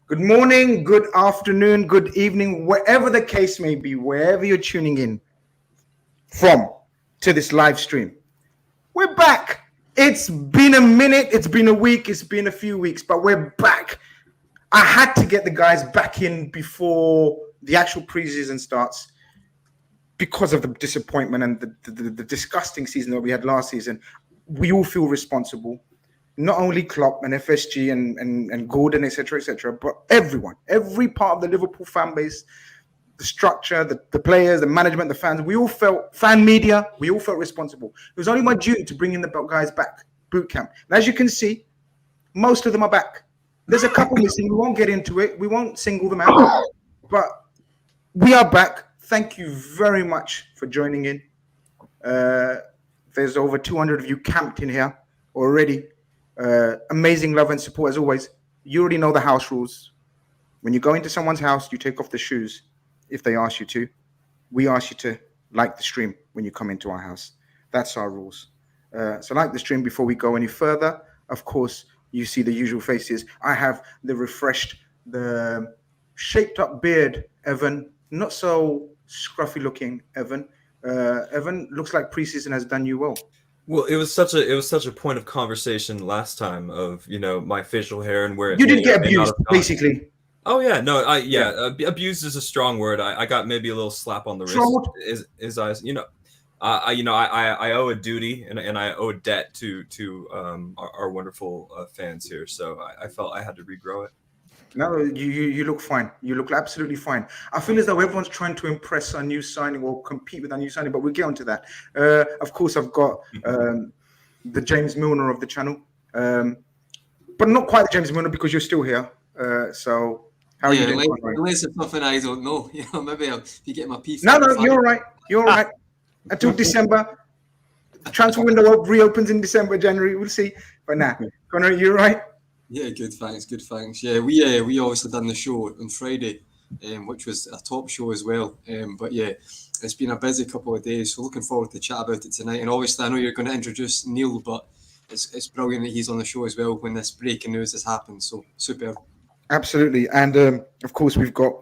Good morning, good afternoon, good evening, wherever the case may be, wherever you're tuning in from to this live stream. We're back. It's been a minute, it's been a week, it's been a few weeks, but we're back. I had to get the guys back in before the actual preseason starts because of the disappointment and the disgusting season that we had last season. We all feel responsible. Not only Klopp and FSG and Gordon, etc., but everyone, every part of the Liverpool fan base, the structure, the players, the management, the fans, we all felt, fan media, we all felt responsible. It was only my duty to bring in the guys back, boot camp. And as you can see, most of them are back. There's a couple missing. We won't get into it. We won't single them out. But we are back. Thank you very much for joining in. There's over 200 of you camped in here already. Amazing love and support as always. You already know the house rules. When you go into someone's house, you take off the shoes if they ask you to. We ask you to like the stream when you come into our house. That's our rules. So like the stream before we go any further. Of course, you see the usual faces. I have the refreshed, the shaped up beard, Evan. Not so scruffy looking, Evan. Evan, looks like preseason has done you well. Well, it was such a point of conversation last time of, you know, my facial hair and where you did get abused, basically. Oh yeah, no, abused is a strong word. I got maybe a little slap on the wrist. Is you know, I owe a duty and I owe a debt to our wonderful fans here. So I felt I had to regrow it. No, you look fine. You look absolutely fine. I feel as though everyone's trying to impress our new signing or compete with our new signing, but we'll get onto that. Of course, I've got the James Milner of the channel, but not quite the James Milner because you're still here. So how are you doing? Unless it's something I don't know, you know, maybe I'll be getting my piece. No, you're all right. You're all right. Until December, the transfer window reopens in December, January. We'll see. But now, Connor, you're right. Yeah, good, thanks. Yeah, we obviously done the show on Friday, which was a top show as well. But yeah, it's been a busy couple of days, so looking forward to chat about it tonight. And obviously, I know you're going to introduce Neil, but it's brilliant that he's on the show as well when this breaking news has happened. So super. Absolutely, and of course we've got.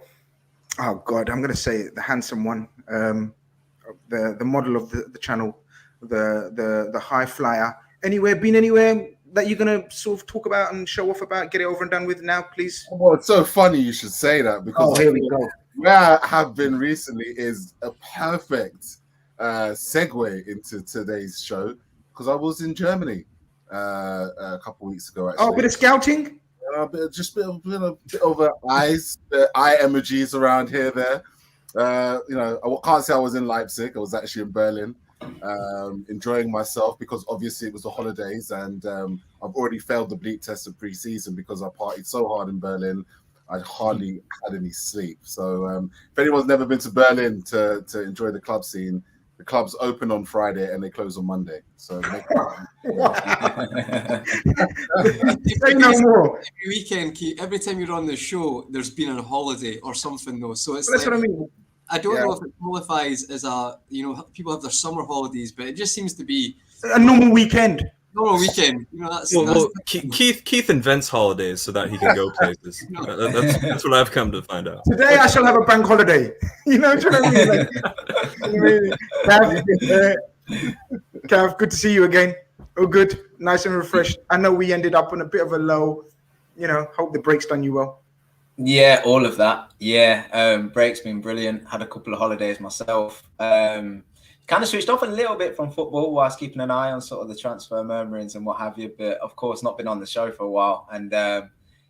Oh God, I'm going to say it, the handsome one, the model of the channel, the high flyer. Been anywhere that you're going to sort of talk about and show off about, get it over and done with now, please? Well, it's so funny you should say that because here we go. Where I have been recently is a perfect segue into today's show because I was in Germany a couple of weeks ago. Actually. Oh, a bit of scouting? A bit of eye emojis around here, there. You know, I can't say I was in Leipzig. I was actually in Berlin. Enjoying myself because obviously it was the holidays and I've already failed the bleep test of pre-season because I partied so hard in Berlin I hardly had any sleep. So if anyone's never been to Berlin to enjoy the club scene, the clubs open on Friday and they close on Monday. So say no more. Every weekend, every time you're on the show, there's been a holiday or something though. So it's that's what I mean. I don't know if it qualifies as a, you know, people have their summer holidays, but it just seems to be a normal weekend. You know, that's Keith invents holidays so that he can go places. That's what I've come to find out. Today I shall have a bank holiday. You know what I mean? Cav, good to see you again. Oh, good, nice and refreshed. I know we ended up on a bit of a low. You know, hope the break's done you well. Yeah, all of that. Yeah, break's been brilliant. Had a couple of holidays myself. Kind of switched off a little bit from football whilst keeping an eye on sort of the transfer murmurings and what have you. But of course, not been on the show for a while. And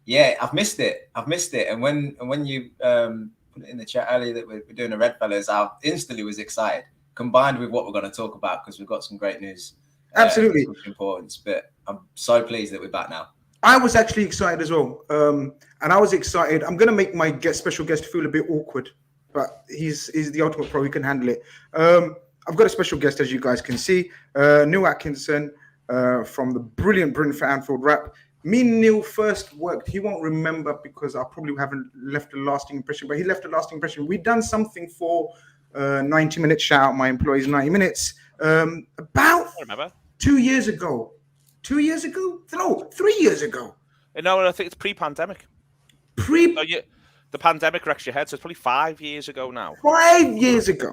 yeah, I've missed it. And when you put it in the chat earlier that we're doing a REDFELLAS, I instantly was excited. Combined with what we're going to talk about because we've got some great news. Absolutely, importance. But I'm so pleased that we're back now. I was actually excited as well, and I was excited. I'm going to make my special guest feel a bit awkward, but he's the ultimate pro. He can handle it. I've got a special guest, as you guys can see, Neil Atkinson from the brilliant Britain for Anfield rap. Me and Neil first worked. He won't remember because I probably haven't left a lasting impression, but he left a lasting impression. We'd done something for 90 minutes. Shout out my employees, 90 minutes. About 2 years ago. 2 years ago? No, 3 years ago. No, I think it's pre-pandemic. The pandemic wrecks your head, so it's probably 5 years ago now. 5 years ago.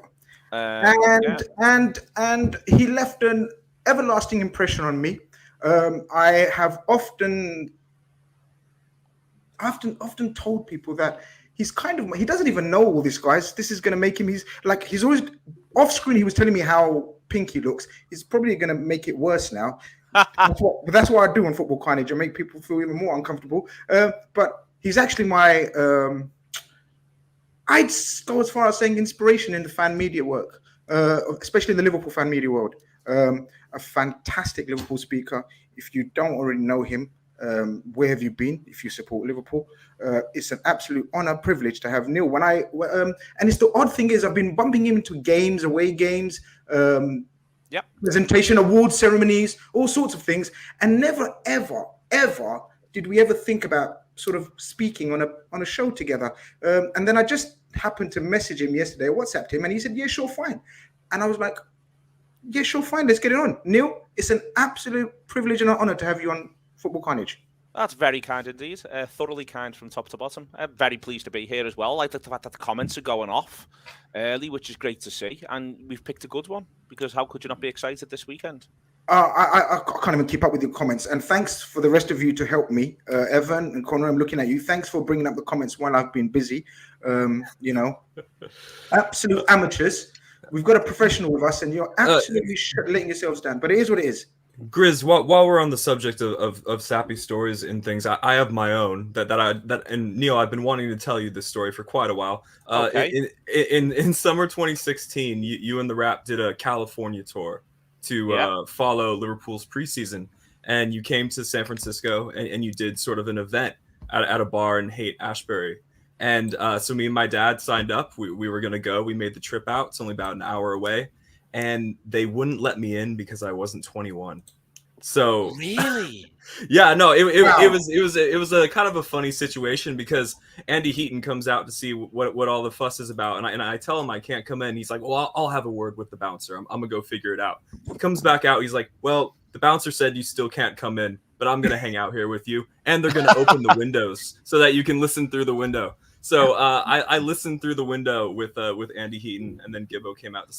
Yeah. And he left an everlasting impression on me. I have often told people that he doesn't even know all these guys. This is going to make him, he's always off screen. He was telling me how pink he looks. He's probably going to make it worse now. That's what I do on Football Carnage. I make people feel even more uncomfortable. But he's actually my, I'd go as far as saying inspiration in the fan media work, especially in the Liverpool fan media world. A fantastic Liverpool speaker. If you don't already know him, where have you been? If you support Liverpool, it's an absolute honor, privilege to have Neil. And it's the odd thing is I've been bumping him into games, away games, presentation, award ceremonies, all sorts of things, and never, ever, ever did we ever think about sort of speaking on a show together. And then I just happened to message him yesterday, WhatsApped him, and he said, "Yeah, sure, fine." And I was like, "Yeah, sure, fine, let's get it on." Neil, it's an absolute privilege and an honor to have you on Football Carnage. That's very kind indeed. Thoroughly kind from top to bottom. I'm very pleased to be here as well. I like the fact that the comments are going off early, which is great to see. And we've picked a good one, because how could you not be excited this weekend? I can't even keep up with your comments. And thanks for the rest of you to help me. Evan and Conor, I'm looking at you. Thanks for bringing up the comments while I've been busy. Absolute amateurs. We've got a professional with us, and you're absolutely letting yourselves down. But it is what it is. Grizz, while we're on the subject of sappy stories and things, I have my own and Neil, I've been wanting to tell you this story for quite a while. Okay. In summer 2016, you and the Rap did a California tour to follow Liverpool's preseason, and you came to San Francisco and you did sort of an event at a bar in Haight-Ashbury. And so me and my dad signed up. We were going to go. We made the trip out. It's only about an hour away. And they wouldn't let me in because I wasn't 21. So really, yeah, no, it was a kind of a funny situation, because Andy Heaton comes out to see what all the fuss is about, and I tell him I can't come in. He's like, "Well, I'll have a word with the bouncer. I'm gonna go figure it out." He comes back out. He's like, "Well, the bouncer said you still can't come in, but I'm gonna hang out here with you, and they're gonna open the windows so that you can listen through the window." So I listened through the window with Andy Heaton, and then Gibbo came out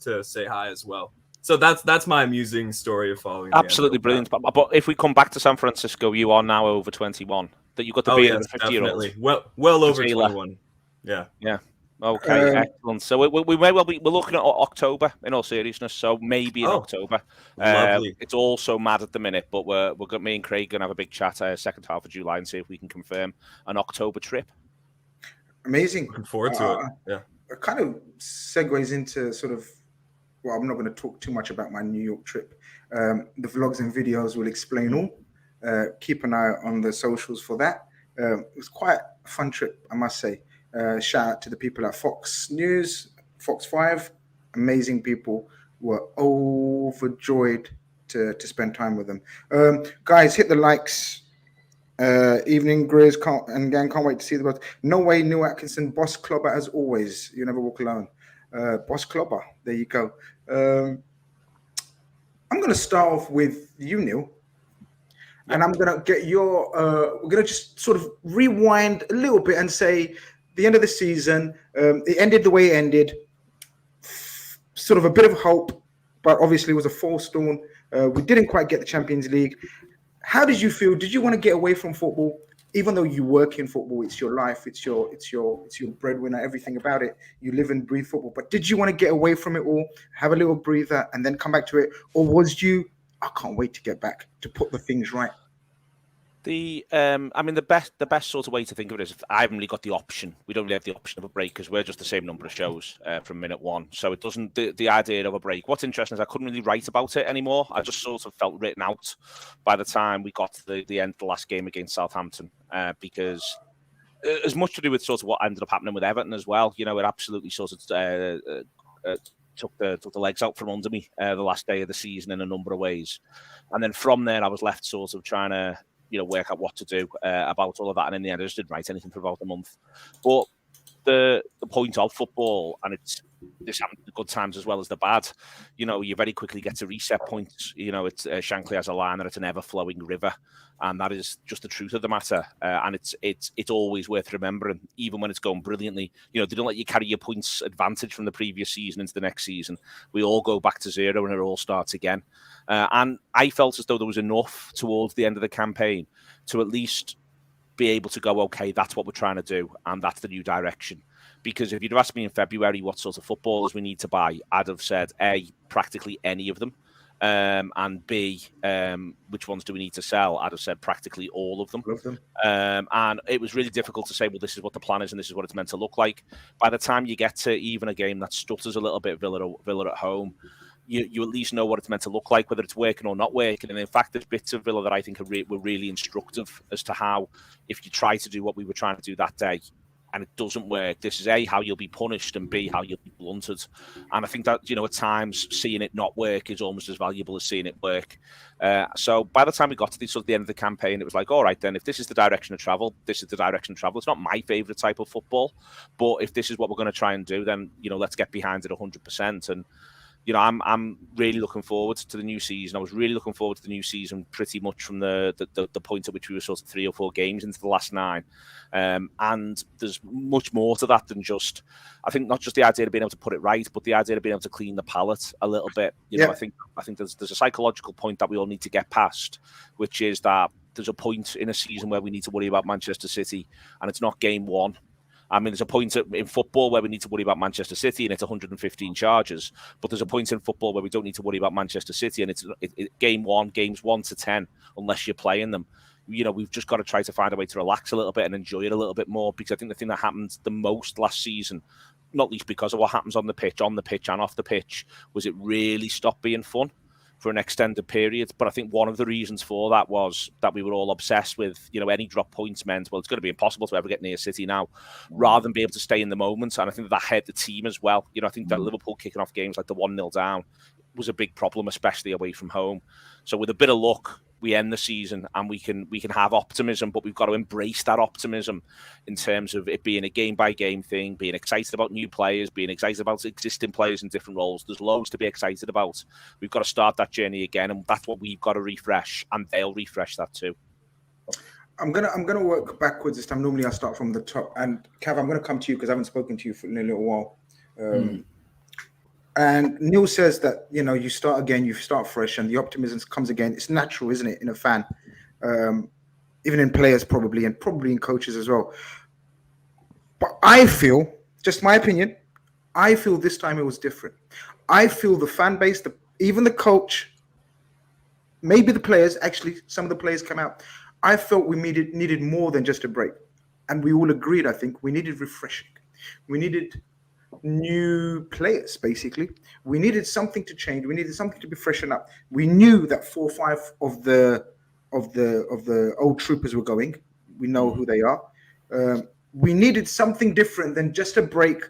to say hi as well. So that's my amusing story of following. Absolutely brilliant. But if we come back to San Francisco, you are now over 21. That you've got the beard of a 50-year-old. Well over 21. Yeah. Okay, excellent. So we may well be. We're looking at October, in all seriousness. So maybe in October. Lovely. It's all so mad at the minute, but me and Craig gonna have a big chat second half of July and see if we can confirm an October trip. Amazing. Looking forward to it. Yeah. It kind of segues into sort of, well, I'm not going to talk too much about my New York trip. The vlogs and videos will explain all. Keep an eye on the socials for that. It was quite a fun trip, I must say. Shout out to the people at Fox News, Fox 5. Amazing people. Were overjoyed to spend time with them. Guys, hit the likes. Evening, Grizz, can't wait to see the boss. No way, Neil Atkinson, boss clobber as always. You never walk alone. Boss clobber, there you go. I'm going to start off with you, Neil. And I'm going to get your, we're going to just sort of rewind a little bit and say the end of the season, it ended the way it ended. Sort of a bit of hope, but obviously it was a false dawn. We didn't quite get the Champions League. How did you feel? Did you want to get away from football? Even though you work in football, it's your life, it's your breadwinner, everything about it. You live and breathe football. But did you want to get away from it all, have a little breather, and then come back to it? Or was you, I can't wait to get back to put the things right? The best sort of way to think of it is if I haven't really got the option. We don't really have the option of a break because we're just the same number of shows from minute one. So it doesn't, the idea of a break. What's interesting is I couldn't really write about it anymore. I just sort of felt written out by the time we got to the end of the last game against Southampton because as much to do with sort of what ended up happening with Everton as well. You know, it absolutely sort of took the legs out from under me the last day of the season in a number of ways. And then from there, I was left sort of trying to, work out what to do about all of that. And in the end, I just didn't write anything for about a month. But the point of football, and it's this happened the good times as well as the bad. You know, you very quickly get to reset points. You know, it's Shankly has a line that it's an ever-flowing river, and that is just the truth of the matter. And it's always worth remembering, even when it's going brilliantly. You know, they don't let you carry your points advantage from the previous season into the next season. We all go back to zero and it all starts again. And I felt as though there was enough towards the end of the campaign to at least be able to go, okay, that's what we're trying to do, and that's the new direction. Because if you'd have asked me in February what sort of footballers we need to buy, I'd have said A, practically any of them, and B, which ones do we need to sell? I'd have said practically all of them. And it was really difficult to say, well, this is what the plan is and this is what it's meant to look like. By the time you get to even a game that stutters a little bit, Villa at home, you at least know what it's meant to look like, whether it's working or not working. And in fact, there's bits of Villa that I think were really instructive as to how, if you try to do what we were trying to do that day, and it doesn't work, this is A, how you'll be punished, and B, how you'll be blunted. And I think that, you know, at times seeing it not work is almost as valuable as seeing it work. So by the time we got to the end of the campaign, it was like, all right, then, if this is the direction of travel, this is the direction of travel. It's not my favourite type of football, but if this is what we're going to try and do, then, you know, let's get behind it 100%. And, you know, I'm really looking forward to the new season. I was really looking forward to the new season pretty much from the point at which we were sort of 3 or 4 games into the last 9. And there's much more to that than just, I think, not just the idea of being able to put it right, but the idea of being able to clean the palette a little bit. You know, I think there's a psychological point that we all need to get past, which is that there's a point in a season where we need to worry about Manchester City, and it's not game 1. I mean, there's a point in football where we need to worry about Manchester City and it's 115 charges. But there's a point in football where we don't need to worry about Manchester City and it's games 1 to 10, unless you're playing them. You know, we've just got to try to find a way to relax a little bit and enjoy it a little bit more, because I think the thing that happened the most last season, not least because of what happens on the pitch and off the pitch, was it really stopped being fun for an extended period. But I think one of the reasons for that was that we were all obsessed with, you know, any drop points meant, well, it's going to be impossible to ever get near City now, rather than be able to stay in the moment. And I think that hurt the team as well. You know, I think that Liverpool kicking off games like the 1-0 down was a big problem, especially away from home. So with a bit of luck, we end the season and we can have optimism, but we've got to embrace that optimism in terms of it being a game-by-game thing, being excited about new players, being excited about existing players in different roles. There's loads to be excited about. We've got to start that journey again, and that's what we've got to refresh, and they'll refresh that too. I'm gonna work backwards this time. Normally I start from the top, and Cav, I'm gonna come to you because I haven't spoken to you for a little while. And Neil says that, you know, you start again, you start fresh, and the optimism comes again. It's natural, isn't it, in a fan, even in players probably, and probably in coaches as well. But I feel, just my opinion, I feel this time it was different. I feel the fan base, even the coach, maybe the players, actually some of the players come out. I felt we needed more than just a break, and we all agreed. I think we needed refreshing. We needed new players, basically. We needed something to change. We needed something to be freshened up. We knew that 4 or 5 of the old troopers were going. We know who they are. We needed something different than just a break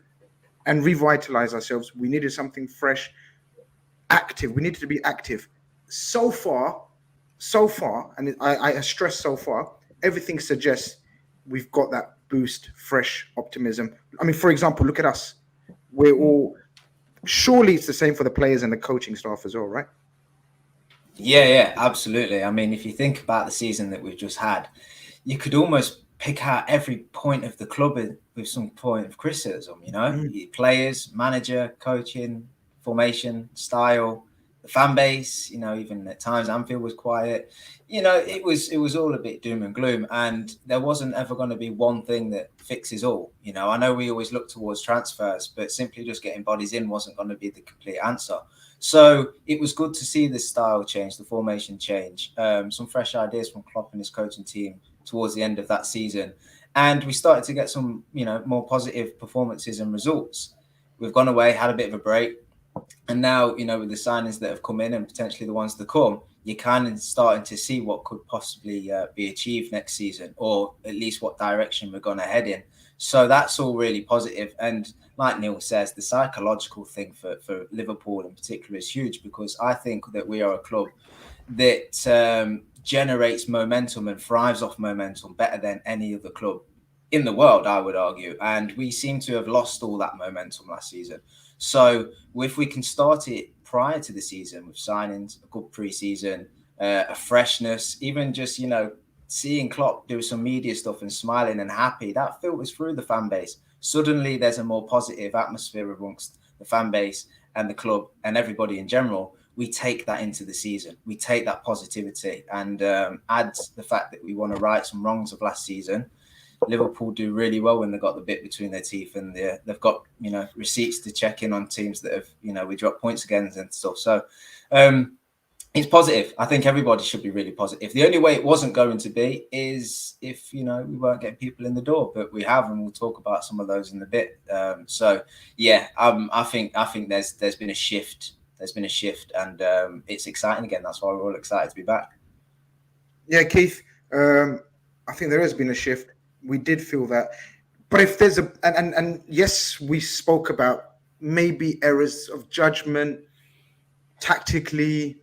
and revitalize ourselves. We needed something fresh, active. We needed to be active. So far, and I stress so far, everything suggests we've got that boost, fresh optimism. I mean, for example, look at us. We're all, surely it's the same for the players and the coaching staff as well, right? Yeah, absolutely. I mean, if you think about the season that we've just had, you could almost pick out every point of the club with some point of criticism, you know, players, manager, coaching, formation, style, the fan base, you know, even at times Anfield was quiet. You know, it was all a bit doom and gloom, and there wasn't ever going to be one thing that fixes all. You know, I know we always look towards transfers, but simply just getting bodies in wasn't going to be the complete answer. So it was good to see the style change, the formation change, some fresh ideas from Klopp and his coaching team towards the end of that season. And we started to get some, you know, more positive performances and results. We've gone away, had a bit of a break. And now, you know, with the signings that have come in and potentially the ones to come, you're kind of starting to see what could possibly be achieved next season, or at least what direction we're going to head in. So that's all really positive. And like Neil says, the psychological thing for Liverpool in particular is huge, because I think that we are a club that generates momentum and thrives off momentum better than any other club in the world, I would argue. And we seem to have lost all that momentum last season. So if we can start it prior to the season with signings, a good pre-season, a freshness, even just, you know, seeing Klopp do some media stuff and smiling and happy, that filters through the fan base. Suddenly there's a more positive atmosphere amongst the fan base and the club and everybody in general. We take that into the season. We take that positivity and add the fact that we want to right some wrongs of last season. Liverpool do really well when they've got the bit between their teeth and they've got, you know, receipts to check in on teams that have, you know, we drop points against and stuff. So it's positive. I think everybody should be really positive. The only way it wasn't going to be is if, you know, we weren't getting people in the door, but we have, and we'll talk about some of those in a bit. So yeah, I think there's been a shift. There's been a shift, and it's exciting again. That's why we're all excited to be back. Yeah, Keith, I think there has been a shift. We did feel that. But if there's and yes, we spoke about maybe errors of judgment, tactically,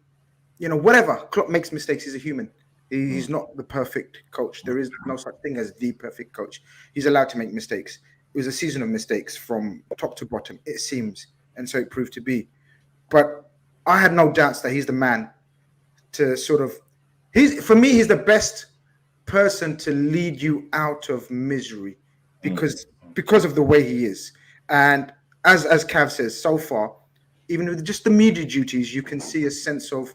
you know, whatever. Klopp makes mistakes. He's a human. He's not the perfect coach. There is no such thing as the perfect coach. He's allowed to make mistakes. It was a season of mistakes from top to bottom, it seems. And so it proved to be. But I had no doubts that he's the man to sort of, for me, he's the best person to lead you out of misery because of the way he is. And as Cav says, so far, even with just the media duties, you can see a sense of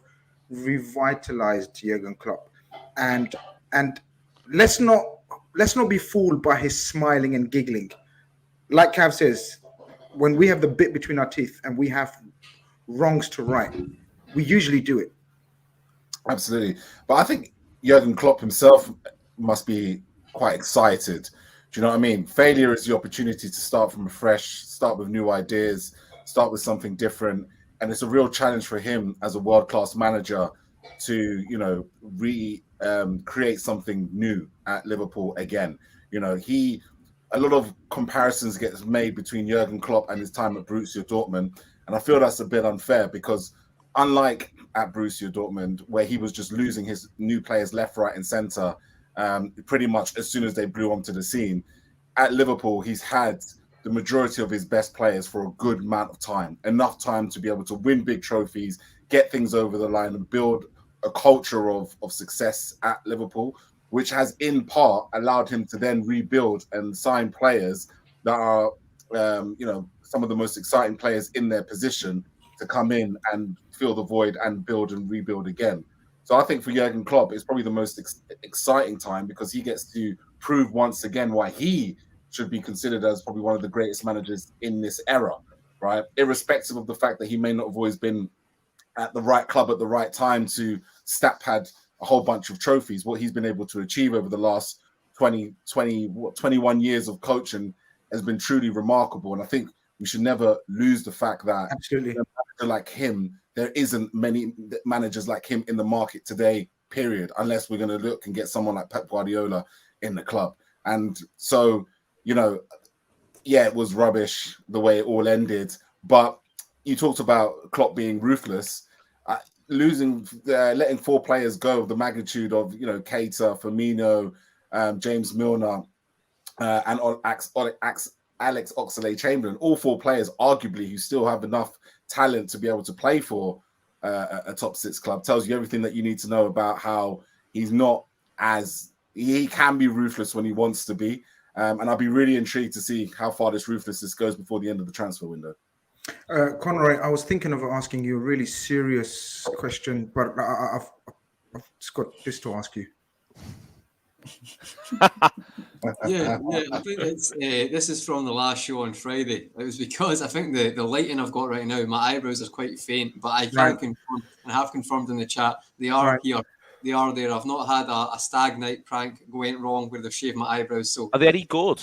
revitalized Jurgen Klopp. And let's not be fooled by his smiling and giggling. Like Cav says, when we have the bit between our teeth and we have wrongs to right, we usually do it. Absolutely. But I think Jurgen Klopp himself must be quite excited. Do you know what I mean? Failure is the opportunity to start from afresh, start with new ideas, start with something different. And it's a real challenge for him as a world-class manager to, you know, create something new at Liverpool again. You know, a lot of comparisons gets made between Jurgen Klopp and his time at Borussia Dortmund. And I feel that's a bit unfair because unlike at Borussia Dortmund, where he was just losing his new players left, right, and centre pretty much as soon as they blew onto the scene, at Liverpool, he's had the majority of his best players for a good amount of time, enough time to be able to win big trophies, get things over the line, and build a culture of success at Liverpool, which has in part allowed him to then rebuild and sign players that are, you know, some of the most exciting players in their position to come in and fill the void and build and rebuild again. So I think for Jurgen Klopp, it's probably the most exciting time because he gets to prove once again why he should be considered as probably one of the greatest managers in this era, right? Irrespective of the fact that he may not have always been at the right club at the right time to stat pad a whole bunch of trophies. What he's been able to achieve over the last 21 years of coaching has been truly remarkable. And I think we should never lose the fact that absolutely, a manager like him, there isn't many managers like him in the market today, period, unless we're going to look and get someone like Pep Guardiola in the club. And so, you know, yeah, it was rubbish the way it all ended. But you talked about Klopp being ruthless. Letting 4 players go of the magnitude of, you know, Keita, Firmino, James Milner, and Alex Oxlade-Chamberlain, all 4 players, arguably, who still have enough talent to be able to play for a top 6 club, tells you everything that you need to know about how he can be ruthless when he wants to be. And I'll be really intrigued to see how far this ruthlessness goes before the end of the transfer window. Conroy, I was thinking of asking you a really serious question, but I've just got this to ask you. Yeah, I think it's this is from the last show on Friday. It was because I think the lighting I've got right now, my eyebrows are quite faint, but I can confirm and have confirmed in the chat they are here. They are there. I've not had a stag night prank going wrong where they've shaved my eyebrows. So are they any good?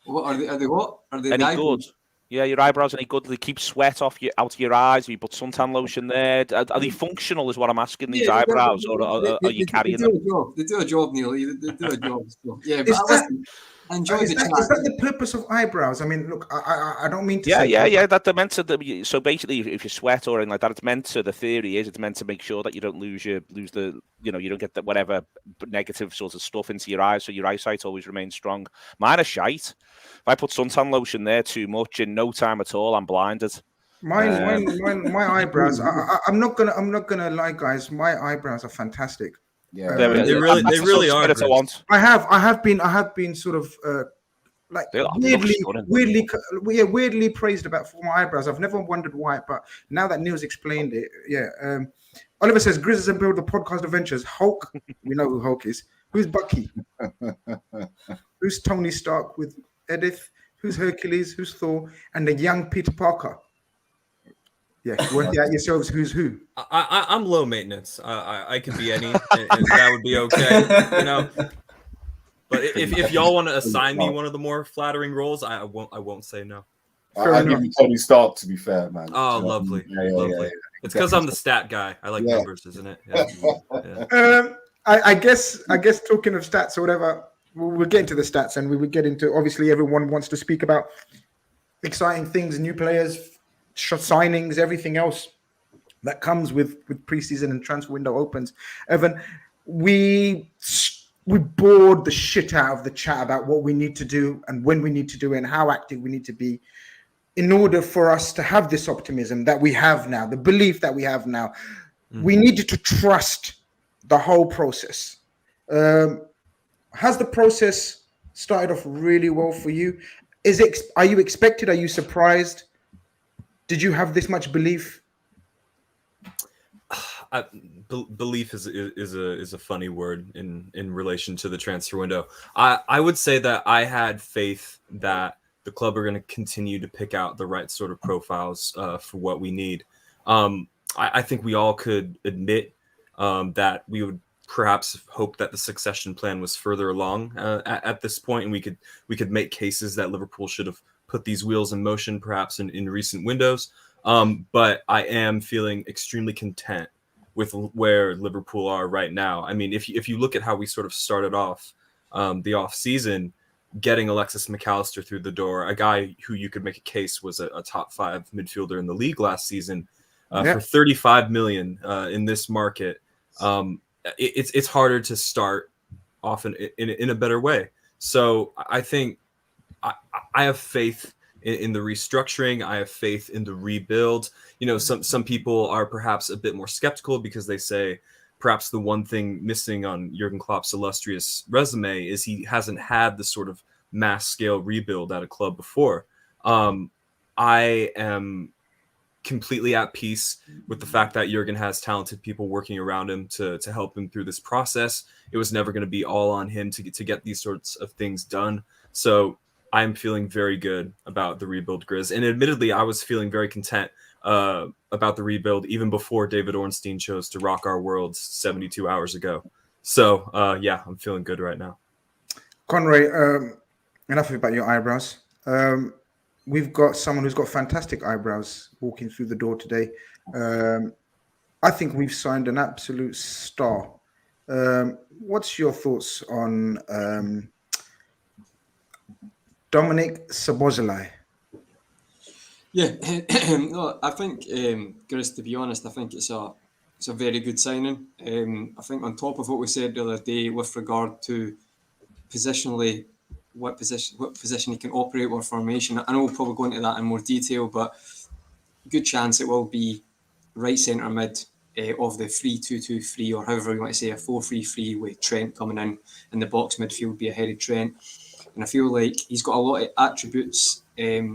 What are they? What are they? Any good? Yeah, your eyebrows are any good? Do they keep sweat out of your eyes? Have you put suntan lotion there? Are they functional? Is what I'm asking. These eyebrows, or are you carrying them? They do a job, Neil. They do a job. So, yeah, but listen, Enjoy Is the that chat. the purpose of eyebrows? I mean, look, I don't mean to Yeah, say... yeah. That they're meant to. So basically, if you sweat or anything like that, it's meant to. The theory is it's meant to make sure that you don't lose the. You don't get that whatever negative sort of stuff into your eyes, so your eyesight always remains strong. Mine are shite. If I put suntan lotion there too much, in no time at all, I'm blinded. My eyebrows. I'm not gonna lie, guys. My eyebrows are fantastic. Yeah, they really are. I have been sort of like weirdly praised about for my eyebrows. I've never wondered why, but now that Neil's explained it, yeah. Oliver says Grizzlies and build the podcast adventures. Hulk, we know who Hulk is. Who's Bucky? Who's Tony Stark with Edith? Who's Hercules? Who's Thor? And the young Peter Parker. Yeah, work out yourselves. Who's who? I'm low maintenance. I could be any, and that would be okay. But if y'all want to assign me one of the more flattering roles, I won't say no. I give you Tony Stark, to be fair, man. Oh, lovely, lovely. Yeah. It's because I'm the stat guy. I like numbers, isn't it? Yeah. I guess talking of stats or whatever, we'll get into the stats, and we would get into, obviously everyone wants to speak about exciting things, new players, signings, everything else that comes with preseason and transfer window opens. Evan, we bored the shit out of the chat about what we need to do and when we need to do it and how active we need to be in order for us to have this optimism that we have now, the belief that we have now. We needed to trust the whole process. Has the process started off really well for you? Are you expected? Are you surprised? Did you have this much belief? Belief is a funny word in relation to the transfer window. I would say that I had faith that the club are going to continue to pick out the right sort of profiles for what we need. I think we all could admit that we would perhaps hope that the succession plan was further along at this point, and we could make cases that Liverpool should have put these wheels in motion perhaps in recent windows. But I am feeling extremely content with where Liverpool are right now. I mean, if you look at how we sort of started off the off season, getting Alexis McAllister through the door, a guy who you could make a case was a top 5 midfielder in the league last season, for 35 million in this market. It's harder to start off in a better way. So I think I have faith in the restructuring. I have faith in the rebuild. Some people are perhaps a bit more skeptical because they say perhaps the one thing missing on Jurgen Klopp's illustrious resume is he hasn't had the sort of mass scale rebuild at a club before. I am completely at peace with the fact that Jurgen has talented people working around him to help him through this process. It was never going to be all on him to get these sorts of things done. So I'm feeling very good about the rebuild, Grizz. And admittedly, I was feeling very content about the rebuild even before David Ornstein chose to rock our worlds 72 hours ago. So, yeah, I'm feeling good right now. Conroy, enough about your eyebrows. We've got someone who's got fantastic eyebrows walking through the door today. I think we've signed an absolute star. What's your thoughts on Dominik Szoboszlai? Yeah, no, I think, Grizz, to be honest, I think it's a very good signing. I think on top of what we said the other day with regard to positionally, what position he can operate, what formation. I know we'll probably go into that in more detail, but good chance it will be right centre mid of the 3-2-2-3, or however you want to say, a 4-3-3 with Trent coming in the box midfield, be ahead of Trent. And I feel like he's got a lot of attributes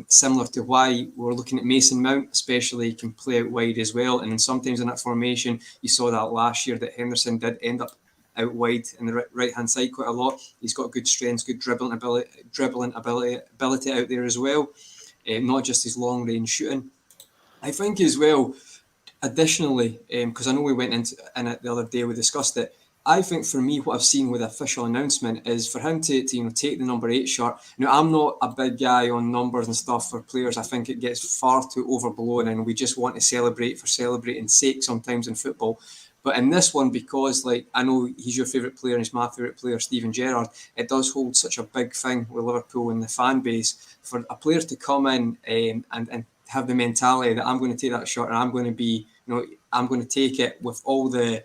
similar to why we're looking at Mason Mount, especially he can play out wide as well. And then sometimes in that formation, you saw that last year that Henderson did end up out wide in the right-hand side quite a lot. He's got good strengths, good dribbling ability out there as well, not just his long-range shooting. I think as well, additionally, because I know we went into it the other day, we discussed it, I think for me, what I've seen with the official announcement is for him to take the number 8 shirt. Now, I'm not a big guy on numbers and stuff for players. I think it gets far too overblown and we just want to celebrate for celebrating's sake sometimes in football. But in this one, because like I know he's your favourite player and he's my favourite player, Steven Gerrard, it does hold such a big thing with Liverpool and the fan base for a player to come in and have the mentality that I'm going to take that shot and I'm going to be, I'm going to take it with all the,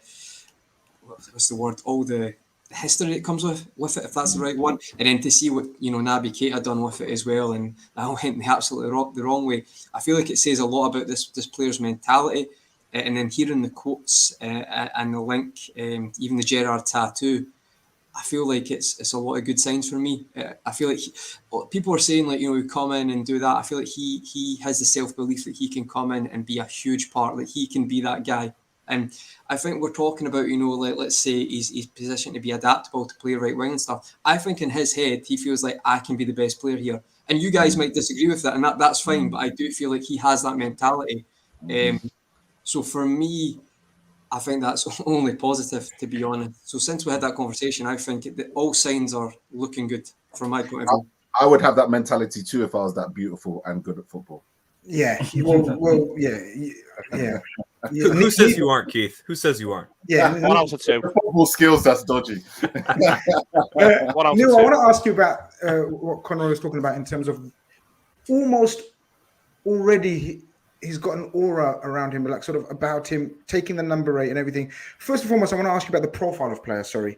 all the history that comes with it, if that's the right one, and then to see what Naby Keita done with it as well, and that went absolutely the wrong way. I feel like it says a lot about this player's mentality, and then hearing the quotes and the link, even the Gerrard tattoo, I feel like it's a lot of good signs for me. I feel like people are saying like come in and do that. I feel like he has the self-belief that he can come in and be a huge part, that he can be that guy. And I think we're talking about, like let's say he's positioned to be adaptable to play right wing and stuff. I think in his head, he feels like I can be the best player here. And you guys might disagree with that, and that's fine. But I do feel like he has that mentality. So for me, I think that's only positive, to be honest. So since we had that conversation, I think that all signs are looking good from my point of view. I would have that mentality too if I was that beautiful and good at football. Yeah. Yeah. Who says you aren't, Keith? Who says you aren't? Yeah. One out of two. Football skills, that's dodgy. Neil, I want to ask you about what Conor was talking about in terms of almost already he's got an aura around him, like sort of about him taking the number 8 and everything. First and foremost, I want to ask you about the profile of players. Sorry.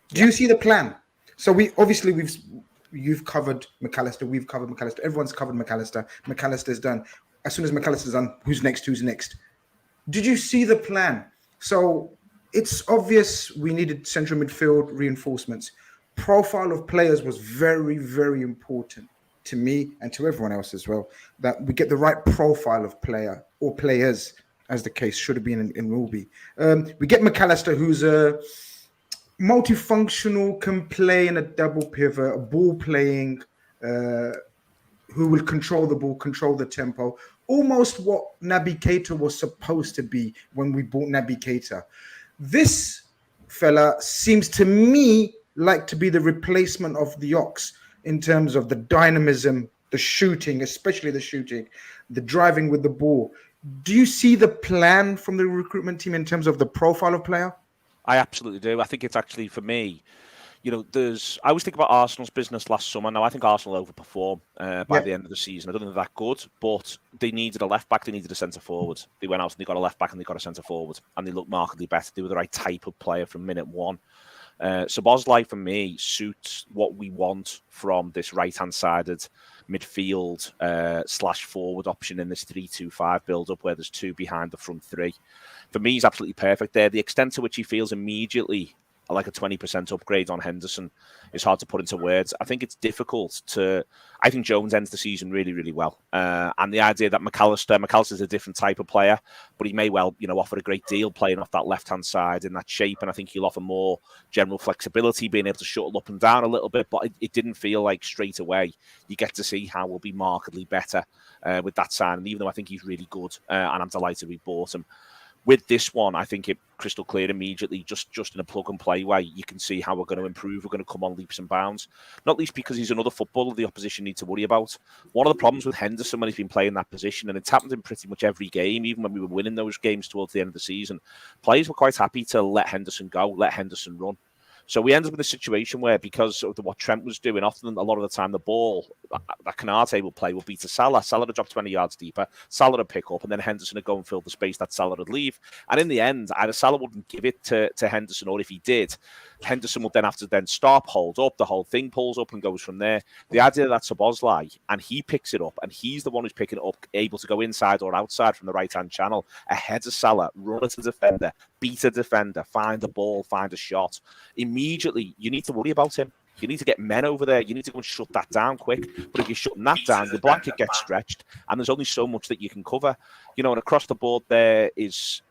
Do you see the plan? So you've covered McAllister, we've covered McAllister, everyone's covered McAllister. McAllister's done. As soon as McAllister's done, who's next? Did you see the plan? So it's obvious we needed central midfield reinforcements. Profile of players was very, very important to me and to everyone else as well, that we get the right profile of player or players, as the case should have been and will be. We get McAllister, who's a multifunctional, can play in a double pivot, a ball playing, who will control the ball, control the tempo. Almost what Naby Keita was supposed to be when we bought Naby Keita. This fella seems to me like to be the replacement of the Ox in terms of the dynamism, the shooting, especially the shooting, the driving with the ball. Do you see the plan from the recruitment team in terms of the profile of player? I absolutely do. I think it's actually, for me, I always think about Arsenal's business last summer. Now, I think Arsenal overperformed by the end of the season. I don't think they're that good, but they needed a left back, they needed a centre forward. They went out and they got a left back and they got a centre forward, and they looked markedly better. They were the right type of player from minute one. Szoboszlai, for me, suits what we want from this right-hand sided midfield / forward option in this 3-2-5 build-up where there's 2 behind the front 3. For me, he's absolutely perfect there. The extent to which he feels immediately like a 20% upgrade on Henderson is hard to put into words. I think it's difficult to... I think Jones ends the season really, really well. And the idea that McAllister's a different type of player, but he may well, offer a great deal playing off that left-hand side in that shape. And I think he'll offer more general flexibility, being able to shuttle up and down a little bit. But it didn't feel like straight away you get to see how we'll be markedly better with that sign. And even though I think he's really good, and I'm delighted we bought him, with this one, I think it crystal clear immediately, just in a plug-and-play way, you can see how we're going to improve. We're going to come on leaps and bounds, not least because he's another footballer the opposition need to worry about. One of the problems with Henderson when he's been playing that position, and it's happened in pretty much every game, even when we were winning those games towards the end of the season, players were quite happy to let Henderson go, let Henderson run. So we ended up in a situation where, because of what Trent was doing, often a lot of the time the ball that Canate will play will be to Salah. Salah would drop 20 yards deeper, Salah would pick up, and then Henderson would go and fill the space that Salah would leave. And in the end, either Salah wouldn't give it to Henderson, or if he did, Henderson would then have to stop, hold up, the whole thing pulls up and goes from there. The idea that Szoboszlai, and he picks it up, and he's the one who's picking it up, able to go inside or outside from the right-hand channel, ahead of Salah, run at a defender, beat a defender, find a ball, find a shot. Immediately, you need to worry about him. You need to get men over there. You need to go and shut that down quick. But if you're shutting that down, the blanket gets stretched, and there's only so much that you can cover. And across the board there is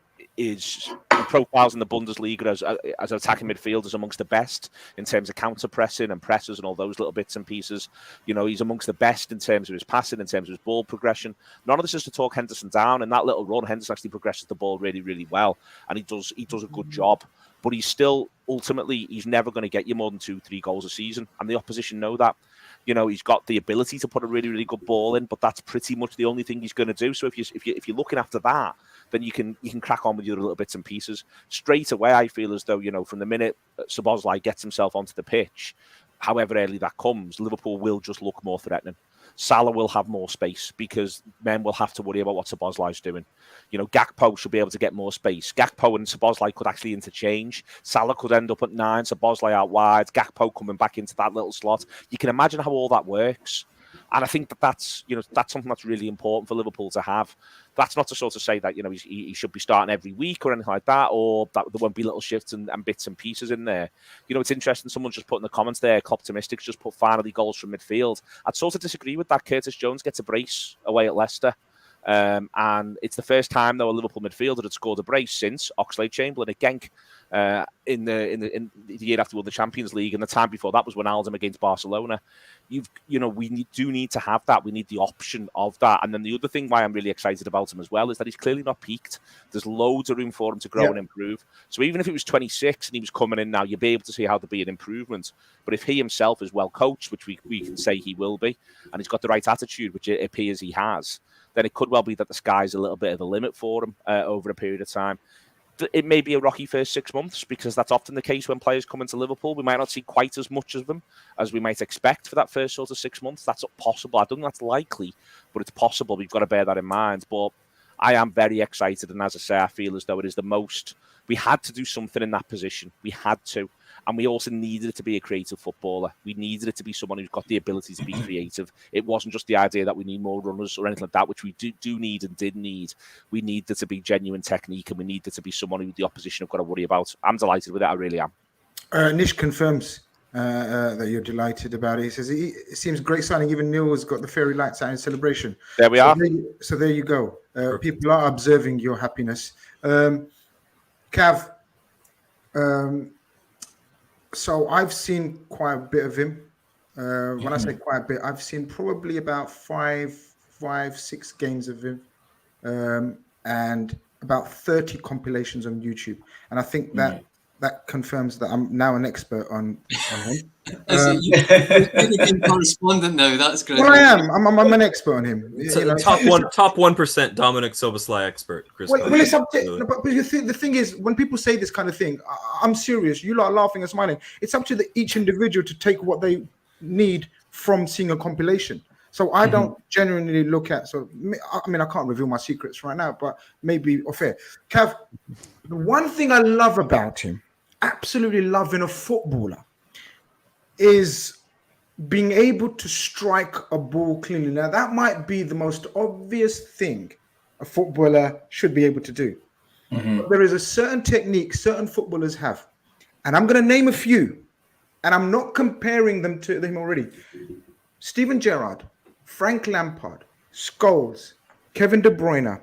profiles in the Bundesliga as attacking midfielders amongst the best in terms of counter pressing and presses and all those little bits and pieces. He's amongst the best in terms of his passing, in terms of his ball progression. None of this is to talk Henderson down. In that little run, Henderson actually progresses the ball really, really well, and he does a good job. But he's never going to get you more than 2-3 goals a season, and the opposition know that. He's got the ability to put a really, really good ball in, but that's pretty much the only thing he's going to do. So if you're looking after that, then you can crack on with your little bits and pieces. Straight away, I feel as though, from the minute Szoboszlai gets himself onto the pitch, however early that comes, Liverpool will just look more threatening. Salah will have more space because men will have to worry about what Szoboszlai's doing. Gakpo should be able to get more space. Gakpo and Szoboszlai could actually interchange. Salah could end up at 9, Szoboszlai out wide, Gakpo coming back into that little slot. You can imagine how all that works. And I think that's something that's really important for Liverpool to have. That's not to sort of say that, he should be starting every week or anything like that, or that there won't be little shifts and bits and pieces in there. It's interesting. Someone just put in the comments there, Optimistics just put finally goals from midfield. I'd sort of disagree with that. Curtis Jones gets a brace away at Leicester. And it's the first time, though, a Liverpool midfielder had scored a brace since Oxlade-Chamberlain at Genk in the year after we won the Champions League, and the time before that was Wijnaldum against Barcelona. We do need to have that. We need the option of that. And then the other thing why I'm really excited about him as well is that he's clearly not peaked. There's loads of room for him to grow and improve. So even if he was 26 and he was coming in now, you'll be able to see how there'll be an improvement. But if he himself is well coached, which we can say he will be, and he's got the right attitude, which it appears he has, then it could well be that the sky's a little bit of the limit for him over a period of time. It may be a rocky first 6 months because that's often the case when players come into Liverpool. We might not see quite as much of them as we might expect for that first sort of 6 months. That's possible. I don't think that's likely, but it's possible. We've got to bear that in mind. But I am very excited. And as I say, I feel as though it is the most... We had to do something in that position. We had to. And we also needed it to be a creative footballer. We needed it to be someone who's got the ability to be creative. It wasn't just the idea that we need more runners or anything like that, which we do need and did need. We needed it to be genuine technique, and we needed it to be someone who the opposition have got to worry about. I'm delighted with it. I really am. Nish confirms that you're delighted about it. He says, it seems great signing. Even Neil has got the fairy lights out in celebration. There we are. So there you go. People are observing your happiness. Cav, so I've seen quite a bit of him. When I say quite a bit, I've seen probably about 6 games of him, and about 30 compilations on YouTube. And I think that confirms that I'm now an expert on him. You're correspondent now. That's great. Well, I am. I'm an expert on him. Top 1% Dominik Szoboszlai expert. Chris. Well, it's up to, but the thing is, when people say this kind of thing, I'm serious. You lot are laughing and smiling. It's up to each individual to take what they need from seeing a compilation. So I don't genuinely look at. So I mean, I can't reveal my secrets right now, but maybe off air. Cav, the one thing I love about him, absolutely love in a footballer, is being able to strike a ball cleanly. Now, that might be the most obvious thing a footballer should be able to do. But there is a certain technique certain footballers have. And I'm going to name a few. And I'm not comparing them to him already. Steven Gerrard, Frank Lampard, Scholes, Kevin De Bruyne,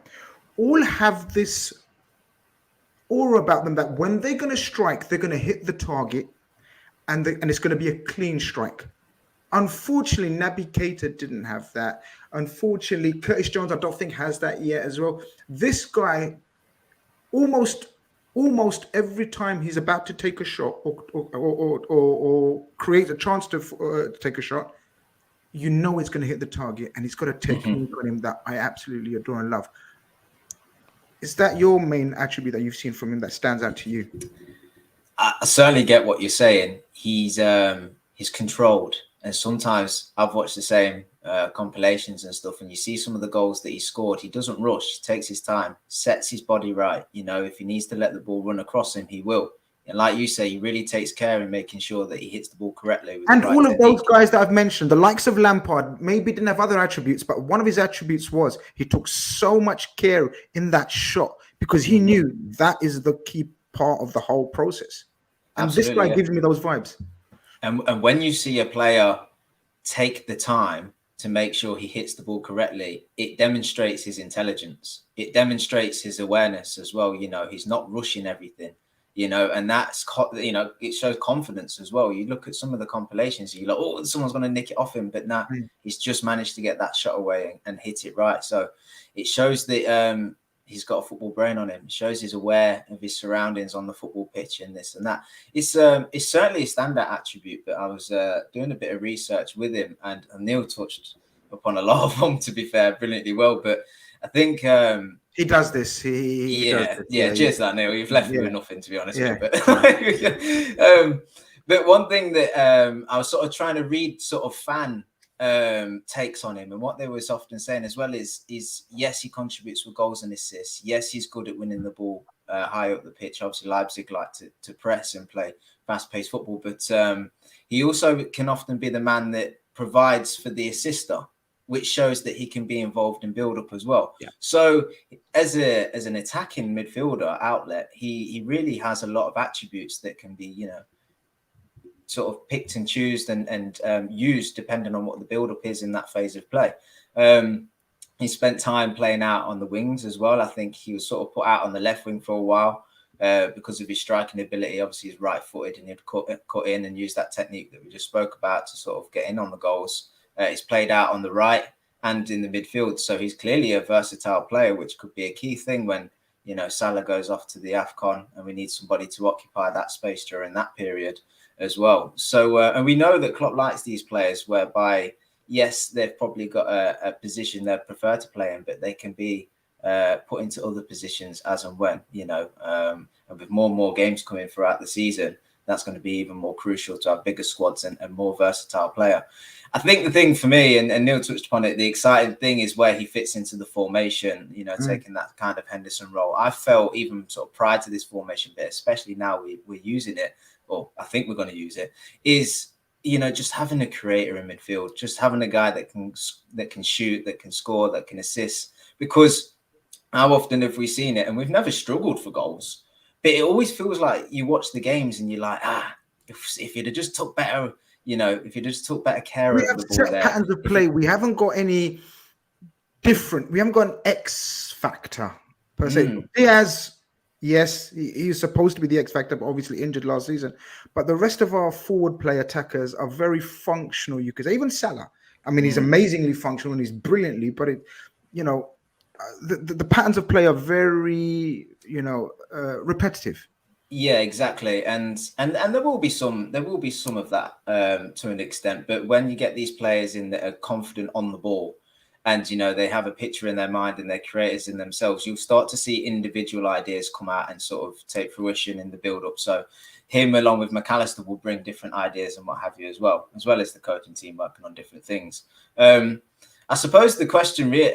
all have this aura about them that when they're going to strike, they're going to hit the target. And it's going to be a clean strike. Unfortunately, Naby Keita didn't have that. Unfortunately, Curtis Jones, I don't think, has that yet as well. This guy, almost every time he's about to take a shot or create a chance to take a shot, you know it's going to hit the target, and he's got a technique on him that I absolutely adore and love. Is that your main attribute that you've seen from him that stands out to you? I certainly get what you're saying. He's controlled, and sometimes I've watched the same compilations and stuff, and you see some of the goals that he scored. He doesn't rush, he takes his time, sets his body right. If he needs to let the ball run across him, he will. And like you say, he really takes care in making sure that he hits the ball correctly. And all of those guys that I've mentioned, the likes of Lampard, maybe didn't have other attributes, but one of his attributes was he took so much care in that shot because he knew that is the key part of the whole process. And absolutely, this guy gives me those vibes. And when you see a player take the time to make sure he hits the ball correctly, it demonstrates his intelligence. It demonstrates his awareness as well. He's not rushing everything, and that's, it shows confidence as well. You look at some of the compilations, you're like, oh, someone's going to nick it off him. But nah, he's just managed to get that shot away and hit it right. So it shows that he's got a football brain on him. It shows he's aware of his surroundings on the football pitch and this and that. It's certainly a standout attribute, but I was doing a bit of research with him, and Neil touched upon a lot of them, to be fair, brilliantly well. But I think He does this. He does this. Cheers that, Neil. You've left me with nothing, to be honest with you. But one thing that I was sort of trying to read sort of fan takes on him, and what they was often saying as well is yes, he contributes with goals and assists. Yes, he's good at winning the ball high up the pitch. Obviously, Leipzig like to press and play fast-paced football, but he also can often be the man that provides for the assister, which shows that he can be involved in build-up as well. Yeah. So as an attacking midfielder outlet, he really has a lot of attributes that can be, you know, sort of picked and chosen and used depending on what the build-up is in that phase of play. He spent time playing out on the wings as well. I think he was sort of put out on the left wing for a while because of his striking ability. Obviously, he's right-footed and he'd cut in and use that technique that we just spoke about to sort of get in on the goals. He's played out on the right and in the midfield. So he's clearly a versatile player, which could be a key thing when, you know, Salah goes off to the AFCON and we need somebody to occupy that space during that period as well. So, and we know that Klopp likes these players whereby, yes, they've probably got a position they prefer to play in, but they can be put into other positions as and when, you know, and with more and more games coming throughout the season, that's going to be even more crucial to have bigger squads and more versatile player. I think the thing for me, and Neil touched upon it, the exciting thing is where he fits into the formation, you know, taking that kind of Henderson role. I felt even sort of prior to this formation bit, especially now we're using it, or I think we're going to use it, is, you know, just having a creator in midfield, just having a guy that can shoot, that can score, that can assist. Because how often have we seen it? And we've never struggled for goals, but it always feels like you watch the games and you're like, if you'd have just took better, you know, if you just took better care of the ball there. Patterns of play. We haven't got any different. We haven't got an X factor per se. Diaz, yes, he's supposed to be the X factor, but obviously injured last season. But the rest of our forward play attackers are very functional. You could say even Salah. I mean, he's amazingly functional and he's brilliantly, but it, you know, the patterns of play are very, you know, repetitive. Yeah, exactly, and there will be some of that to an extent. But when you get these players in that are confident on the ball, and you know they have a picture in their mind and they're creators in themselves, you'll start to see individual ideas come out and sort of take fruition in the build-up. So him along with McAllister will bring different ideas and what have you as well as the coaching team working on different things. I suppose the question really,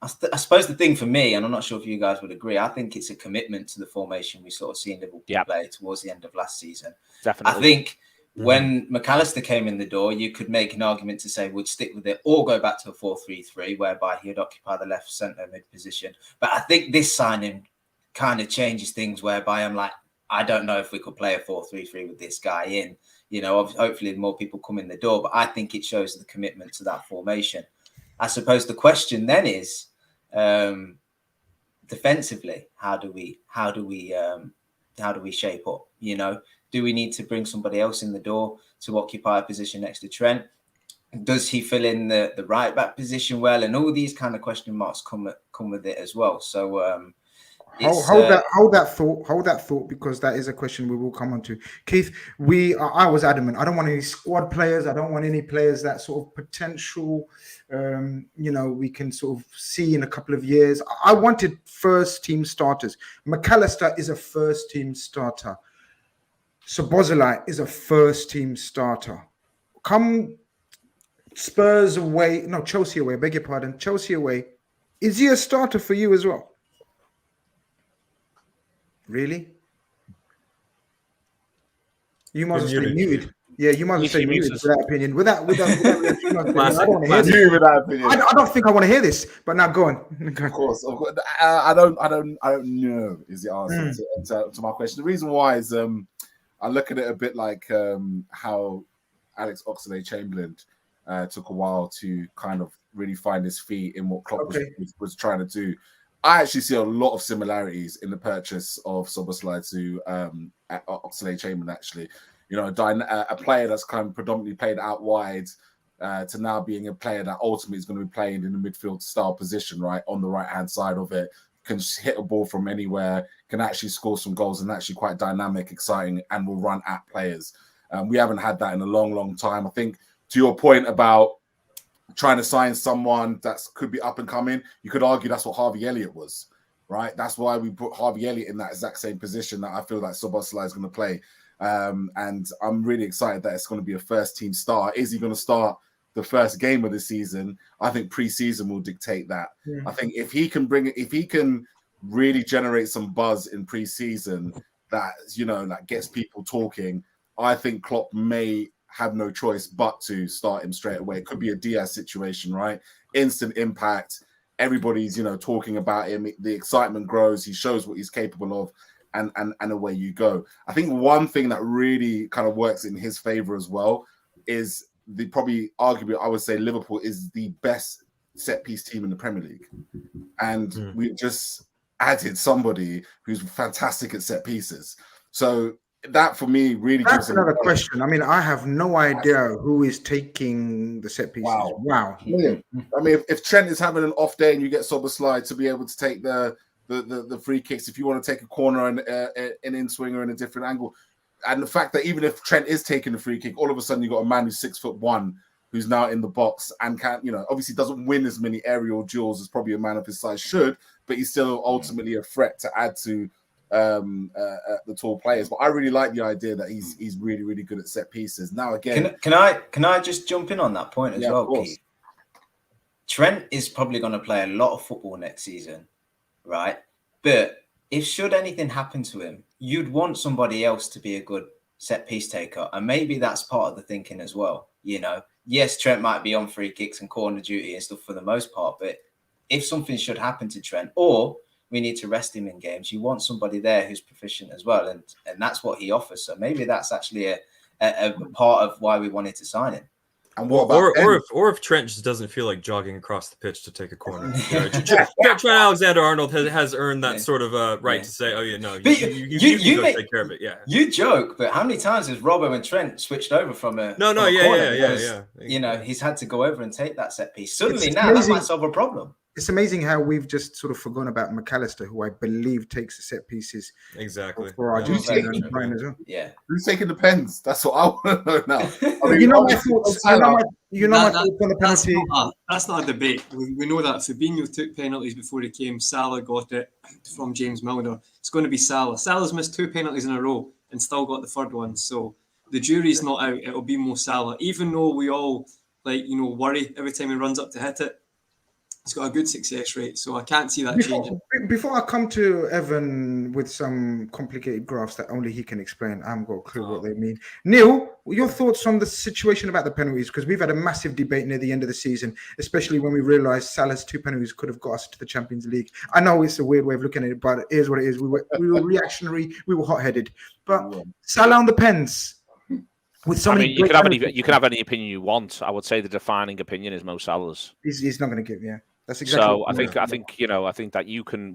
I suppose the thing for me, and I'm not sure if you guys would agree, I think it's a commitment to the formation we sort of see in Liverpool play towards the end of last season. Definitely. I think when McAllister came in the door, you could make an argument to say we'd stick with it or go back to a 4-3-3, whereby he'd occupy the left centre mid position. But I think this signing kind of changes things, whereby I'm like, I don't know if we could play a 4-3-3 with this guy in. You know, hopefully more people come in the door, but I think it shows the commitment to that formation. I suppose the question then is, defensively, how do we shape up? You know, do we need to bring somebody else in the door to occupy a position next to Trent? Does he fill in the right back position well? And all these kind of question marks come with it as well. So hold that thought, because that is a question we will come on to. Keith, I was adamant. I don't want any squad players. I don't want any players that sort of potential, you know, we can sort of see in a couple of years. I wanted first team starters. McAllister is a first team starter. Szoboszlai is a first team starter. Come Spurs away, no, Chelsea away, beg your pardon, Chelsea away. Is he a starter for you as well? Really? You must have stayed muted. Yeah, you must have stayed muted with that opinion. Without I don't want to hear this. I don't think I want to hear this. But now go on. Of course, I don't know is the answer to my question. The reason why is I look at it a bit like how Alex Oxlade-Chamberlain took a while to kind of really find his feet in what Klopp was trying to do. I actually see a lot of similarities in the purchase of Szoboszlai to Oxlade-Chamberlain. Actually, you know, a player that's kind of predominantly played out wide to now being a player that ultimately is going to be playing in the midfield style position, right on the right hand side of it, can hit a ball from anywhere, can actually score some goals, and actually quite dynamic, exciting, and will run at players. We haven't had that in a long, long time. I think to your point about trying to sign someone that could be up and coming. You could argue that's what Harvey Elliott was, right? That's why we put Harvey Elliott in that exact same position that I feel like Szoboszlai is going to play. And I'm really excited that it's going to be a first team start. Is he going to start the first game of the season? I think pre-season will dictate that. Yeah. I think if he can really generate some buzz in pre-season that, that gets people talking, I think Klopp may have no choice but to start him straight away. It could be a Diaz situation, right? Instant impact. Everybody's, talking about him. The excitement grows. He shows what he's capable of. And away you go. I think one thing that really kind of works in his favor as well is arguably, I would say Liverpool is the best set piece team in the Premier League. And we just added somebody who's fantastic at set pieces. So that for me really gives another question. I mean, I have no idea who is taking the set pieces. Wow. Yeah. I mean, if Trent is having an off day and you get Szoboszlai to be able to take the free kicks, if you want to take a corner and an in-swinger in a different angle. And the fact that even if Trent is taking the free kick, all of a sudden you've got a man who's 6'1", who's now in the box and can, obviously doesn't win as many aerial duels as probably a man of his size should, but he's still ultimately a threat to add to the tall players. But I really like the idea that he's really, really good at set pieces. Now again, can I just jump in on that point as well, Keith? Trent is probably going to play a lot of football next season, right? But if should anything happen to him, you'd want somebody else to be a good set piece taker, and maybe that's part of the thinking as well. Yes, Trent might be on free kicks and corner duty and stuff for the most part, but if something should happen to Trent, or we need to rest him in games, you want somebody there who's proficient as well, and that's what he offers. So maybe that's actually a part of why we wanted to sign him. And what about or if Trent just doesn't feel like jogging across the pitch to take a corner? Trent Alexander-Arnold has earned that sort of right to say, "Oh yeah, no, you go take care of it." Yeah, you joke, but how many times has Robbo and Trent switched over from a corner? He's had to go over and take that set piece. Suddenly now that might solve a problem. It's amazing how we've just sort of forgotten about McAllister, who I believe takes the set pieces exactly for Argentina and Brian as well. Yeah, who's taking the pens? That's what I want to know now. I mean, my thoughts. My thoughts on the penalty. That's not a debate. We know that Fabinho took penalties before he came. Salah got it from James Milner. It's going to be Salah. Salah's missed 2 penalties in a row and still got the third one. So the jury's not out. It'll be Mo Salah, even though we all worry every time he runs up to hit it. He's got a good success rate, so I can't see that changing. Before I come to Evan with some complicated graphs that only he can explain, I haven't got a clue what they mean. Neil, your thoughts on the situation about the penalties? Because we've had a massive debate near the end of the season, especially when we realised Salah's 2 penalties could have got us to the Champions League. I know it's a weird way of looking at it, but it is what it is. We were reactionary, we were hot-headed. But Salah on the pens. With so many you can have any opinion you want. I would say the defining opinion is Mo Salah's. He's not going to give, That's exactly. So I think that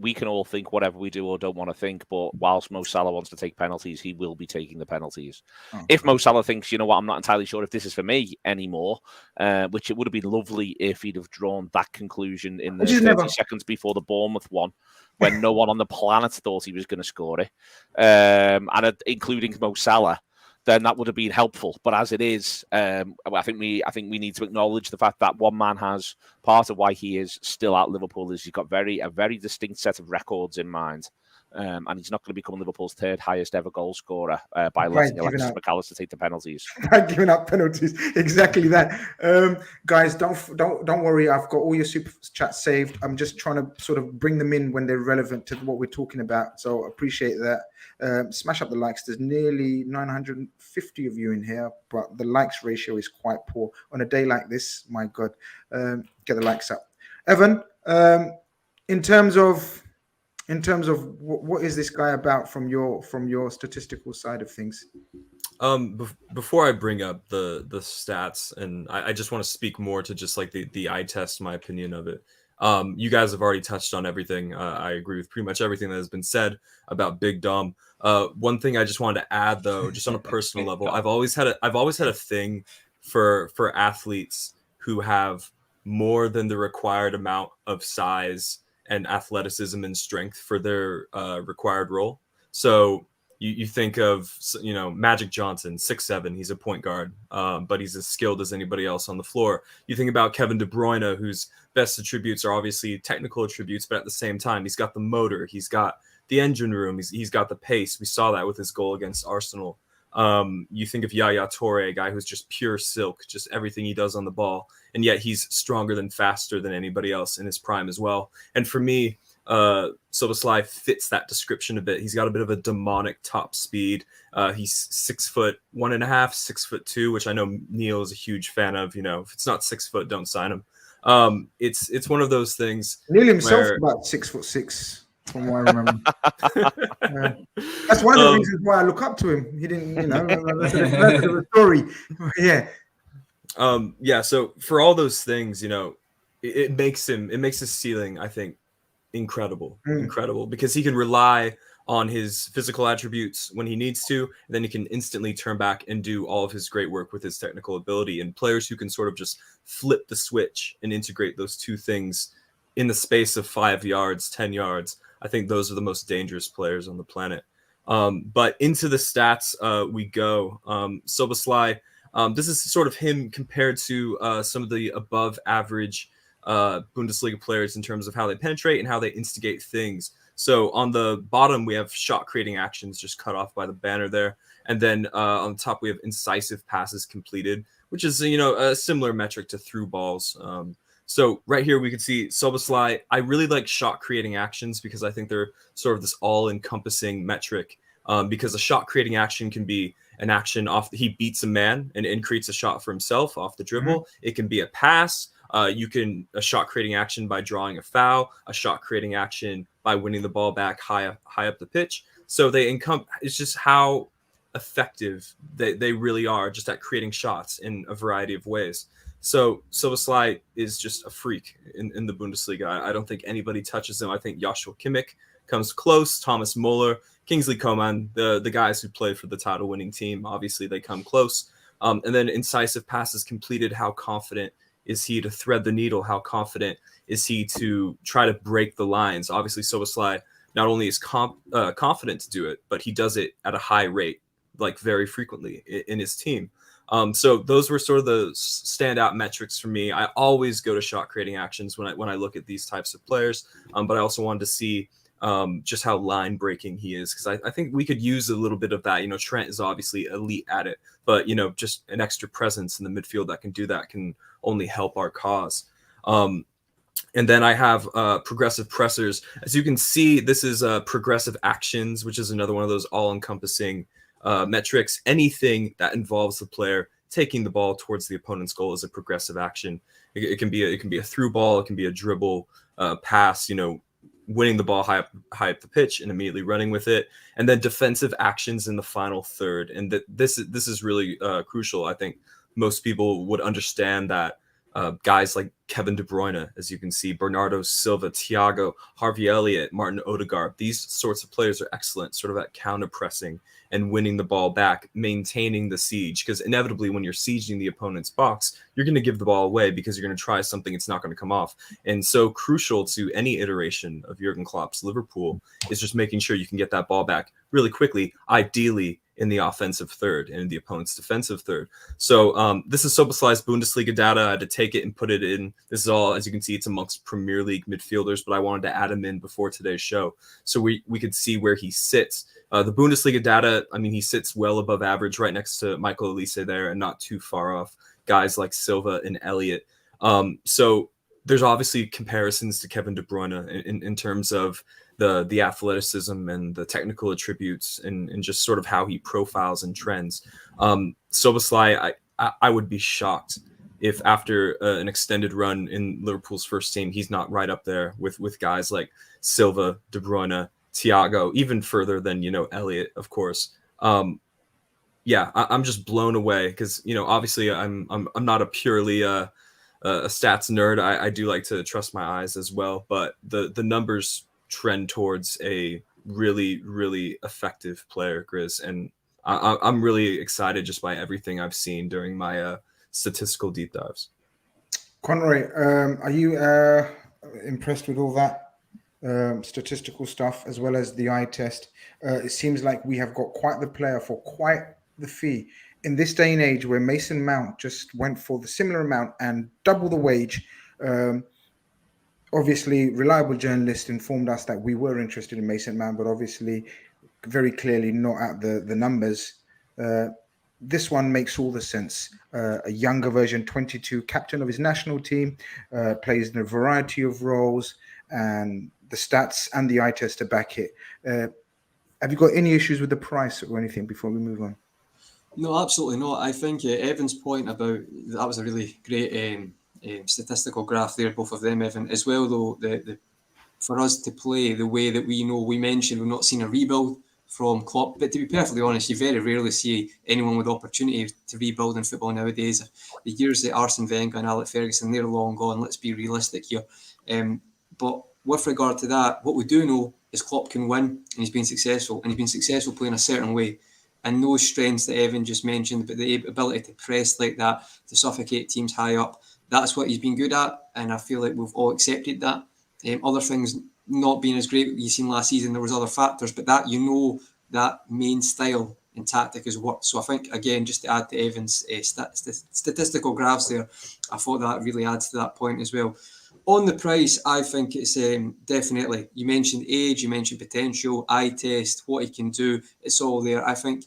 we can all think whatever we do or don't want to think, but whilst Mo Salah wants to take penalties, he will be taking the penalties. If Mo Salah thinks, I'm not entirely sure if this is for me anymore, which it would have been lovely if he'd have drawn that conclusion in the 30 seconds before the Bournemouth one, when no one on the planet thought he was going to score it, and including Mo Salah. Then that would have been helpful. But as it is, I think we need to acknowledge the fact that one man has part of why he is still at Liverpool is he's got a very distinct set of records in mind. And he's not going to become Liverpool's 3rd highest ever goal scorer by letting Alexis McAllister take the penalties. By giving up penalties, exactly that. Guys, don't worry. I've got all your super chats saved. I'm just trying to sort of bring them in when they're relevant to what we're talking about. So appreciate that. Smash up the likes. There's nearly 950 of you in here, but the likes ratio is quite poor on a day like this. My God, get the likes up. Evan, in terms of what is this guy about from your statistical side of things? Before I bring up the stats, and I just want to speak more to just like the eye test, my opinion of it. You guys have already touched on everything. I agree with pretty much everything that has been said about Big Dom. One thing I just wanted to add, though, just on a personal level, I've always had a thing for athletes who have more than the required amount of size and athleticism and strength for their required role. So You think of, you know, Magic Johnson, 6'7", he's a point guard, but he's as skilled as anybody else on the floor. You think about Kevin De Bruyne, whose best attributes are obviously technical attributes, but at the same time, he's got the motor, he's got the engine room, he's got the pace. We saw that with his goal against Arsenal. You think of Yaya Toure, a guy who's just pure silk, just everything he does on the ball, and yet he's stronger than faster than anybody else in his prime as well. And for me, Szoboszlai fits that description a bit. He's got a bit of a demonic top speed. He's 6'1.5", 6'2", which I know Neil is a huge fan of. You know, if it's not 6 foot, don't sign him. It's one of those things. Neil himself about 6'6", from what I remember. That's one of the reasons why I look up to him. He didn't, you know, that's the story. Yeah. Yeah. So for all those things, you know, it makes his ceiling, I think, incredible because he can rely on his physical attributes when he needs to, and then he can instantly turn back and do all of his great work with his technical ability. And players who can sort of just flip the switch and integrate those two things in the space of 5 yards, 10 yards, I think those are the most dangerous players on the planet. But into the stats we go. Szoboszlai, this is sort of him compared to some of the above average Bundesliga players in terms of how they penetrate and how they instigate things. So on the bottom, we have shot creating actions just cut off by the banner there. And then on the top, we have incisive passes completed, which is, you know, a similar metric to through balls. So right here, we can see Szoboszlai. I really like shot creating actions because I think they're sort of this all encompassing metric, because a shot creating action can be an action he beats a man and creates a shot for himself off the dribble. Mm-hmm. It can be a pass. A shot creating action by drawing a foul, a shot creating action by winning the ball back high up the pitch. So it's just how effective they really are just at creating shots in a variety of ways. So Szoboszlai is just a freak in the Bundesliga. I don't think anybody touches him. I think Joshua Kimmich comes close, Thomas Muller, Kingsley Coman, the guys who play for the title winning team, obviously they come close. And then incisive passes completed, how confident is he to thread the needle? How confident is he to try to break the lines? Obviously, Szoboszlai not only is confident to do it, but he does it at a high rate, like very frequently in his team. So those were sort of the standout metrics for me. I always go to shot creating actions when I look at these types of players, but I also wanted to see just how line breaking he is, because I think we could use a little bit of that. You know, Trent is obviously elite at it, but you know, just an extra presence in the midfield that can do that can only help our cause. And then I have progressive pressers. As you can see, this is progressive actions, which is another one of those all-encompassing metrics. Anything that involves the player taking the ball towards the opponent's goal is a progressive action. It can be a through ball, it can be a dribble, pass, you know, winning the ball high up the pitch and immediately running with it. And then defensive actions in the final third. And this is really crucial. I think most people would understand that guys like Kevin De Bruyne, as you can see, Bernardo Silva, Thiago, Harvey Elliott, Martin Odegaard, these sorts of players are excellent sort of at counter pressing and winning the ball back, maintaining the siege, because inevitably when you're sieging the opponent's box, you're going to give the ball away because you're going to try something it's not going to come off. And so crucial to any iteration of Jurgen Klopp's Liverpool is just making sure you can get that ball back really quickly, ideally in the offensive third and the opponent's defensive third. So this is Szoboszlai's Bundesliga data. I had to take it and put it in. This is all, as you can see, it's amongst Premier League midfielders, but I wanted to add him in before today's show so we could see where he sits. The Bundesliga data, I mean, he sits well above average, right next to Michael Elise there, and not too far off guys like Silva and Elliott. So there's obviously comparisons to Kevin De Bruyne in terms of the athleticism and the technical attributes and just sort of how he profiles and trends. Szoboszlai, I would be shocked if after an extended run in Liverpool's first team, he's not right up there with guys like Silva, De Bruyne, Thiago, even further than, you know, Elliott, of course. Yeah, I'm just blown away because, you know, obviously I'm not a purely a stats nerd. I do like to trust my eyes as well, but the numbers trend towards a really, really effective player, Grizz, and I'm really excited just by everything I've seen during my statistical deep dives. Conroy, are you impressed with all that? statistical stuff, as well as the eye test. It seems like we have got quite the player for quite the fee. In this day and age where Mason Mount just went for the similar amount and double the wage, obviously reliable journalists informed us that we were interested in Mason Mount, but obviously very clearly not at the numbers. This one makes all the sense. A younger version, 22, captain of his national team, plays in a variety of roles, and the stats and the eye test to back it. Have you got any issues with the price or anything before we move on? No, absolutely not. I think Evan's point about that was a really great statistical graph there, both of them, Evan, as well. Though the for us to play the way that we mentioned, we've not seen a rebuild from Klopp. But to be perfectly honest, you very rarely see anyone with opportunity to rebuild in football nowadays. The years that Arsene Wenger and Alex Ferguson, they're long gone. Let's be realistic here. But with regard to that, what we do know is Klopp can win, and he's been successful, and he's been successful playing a certain way. And those strengths that Evan just mentioned, but the ability to press like that, to suffocate teams high up, that's what he's been good at. And I feel like we've all accepted that. Other things not being as great, you've seen last season, there was other factors, but that, that main style and tactic has worked. So I think, again, just to add to Evan's statistical graphs there, I thought that really adds to that point as well. On the price, I think it's definitely, you mentioned age, you mentioned potential, eye test, what he can do, it's all there. I think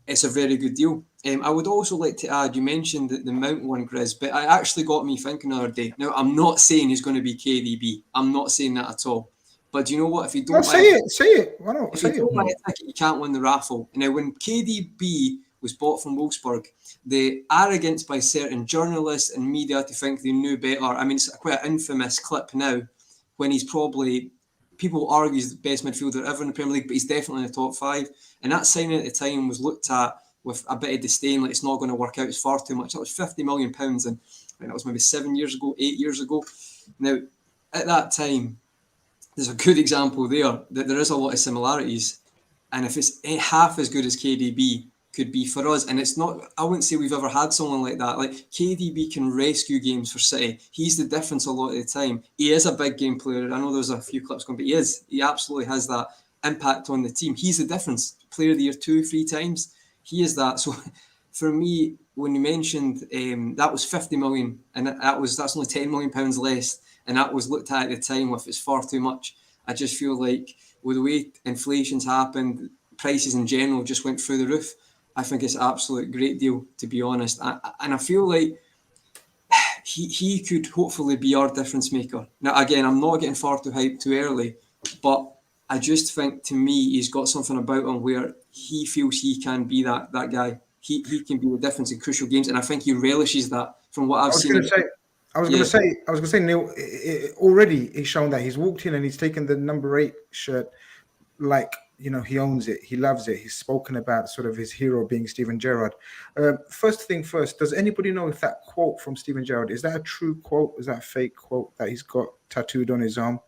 it's a very good deal. I would also like to add, you mentioned the Mount one, Grizz, but it actually got me thinking the other day. Now, I'm not saying he's going to be KDB. I'm not saying that at all. But do you know what? If you don't say it. Why not? If you don't buy a ticket, you can't win the raffle. Now, when KDB was bought from Wolfsburg, the arrogance by certain journalists and media to think they knew better. I mean, it's quite an infamous clip now when he's probably, people argue he's the best midfielder ever in the Premier League, but he's definitely in the top 5. And that signing at the time was looked at with a bit of disdain, like it's not going to work out, it's far too much. That was £50 million, and I think that was maybe 7 years ago, 8 years ago. Now, at that time, there's a good example there that there is a lot of similarities. And if it's half as good as KDB could be for us, and it's not, I wouldn't say we've ever had someone like that. Like KDB can rescue games for City. He's the difference a lot of the time. He is a big game player. I know there's a few clips going, but he absolutely has that impact on the team. He's the difference. Player of the year 2-3 times. He is that. So for me, when you mentioned that was 50 million, and that's only 10 million pounds less, and that was looked at the time with it's far too much. I just feel like with the way inflation's happened, prices in general just went through the roof. I think it's an absolute great deal, to be honest. And I feel like he could hopefully be our difference maker. Now, again, I'm not getting far too hyped too early, but I just think, to me, he's got something about him where he feels he can be that guy. He can be the difference in crucial games, and I think he relishes that from what I've seen. I was going to say, Neil, already he's shown that he's walked in and he's taken the number 8 shirt like, he owns it. He loves it. He's spoken about sort of his hero being Steven Gerrard. First thing first, does anybody know if that quote from Steven Gerrard, is that a true quote? Is that a fake quote that he's got tattooed on his arm?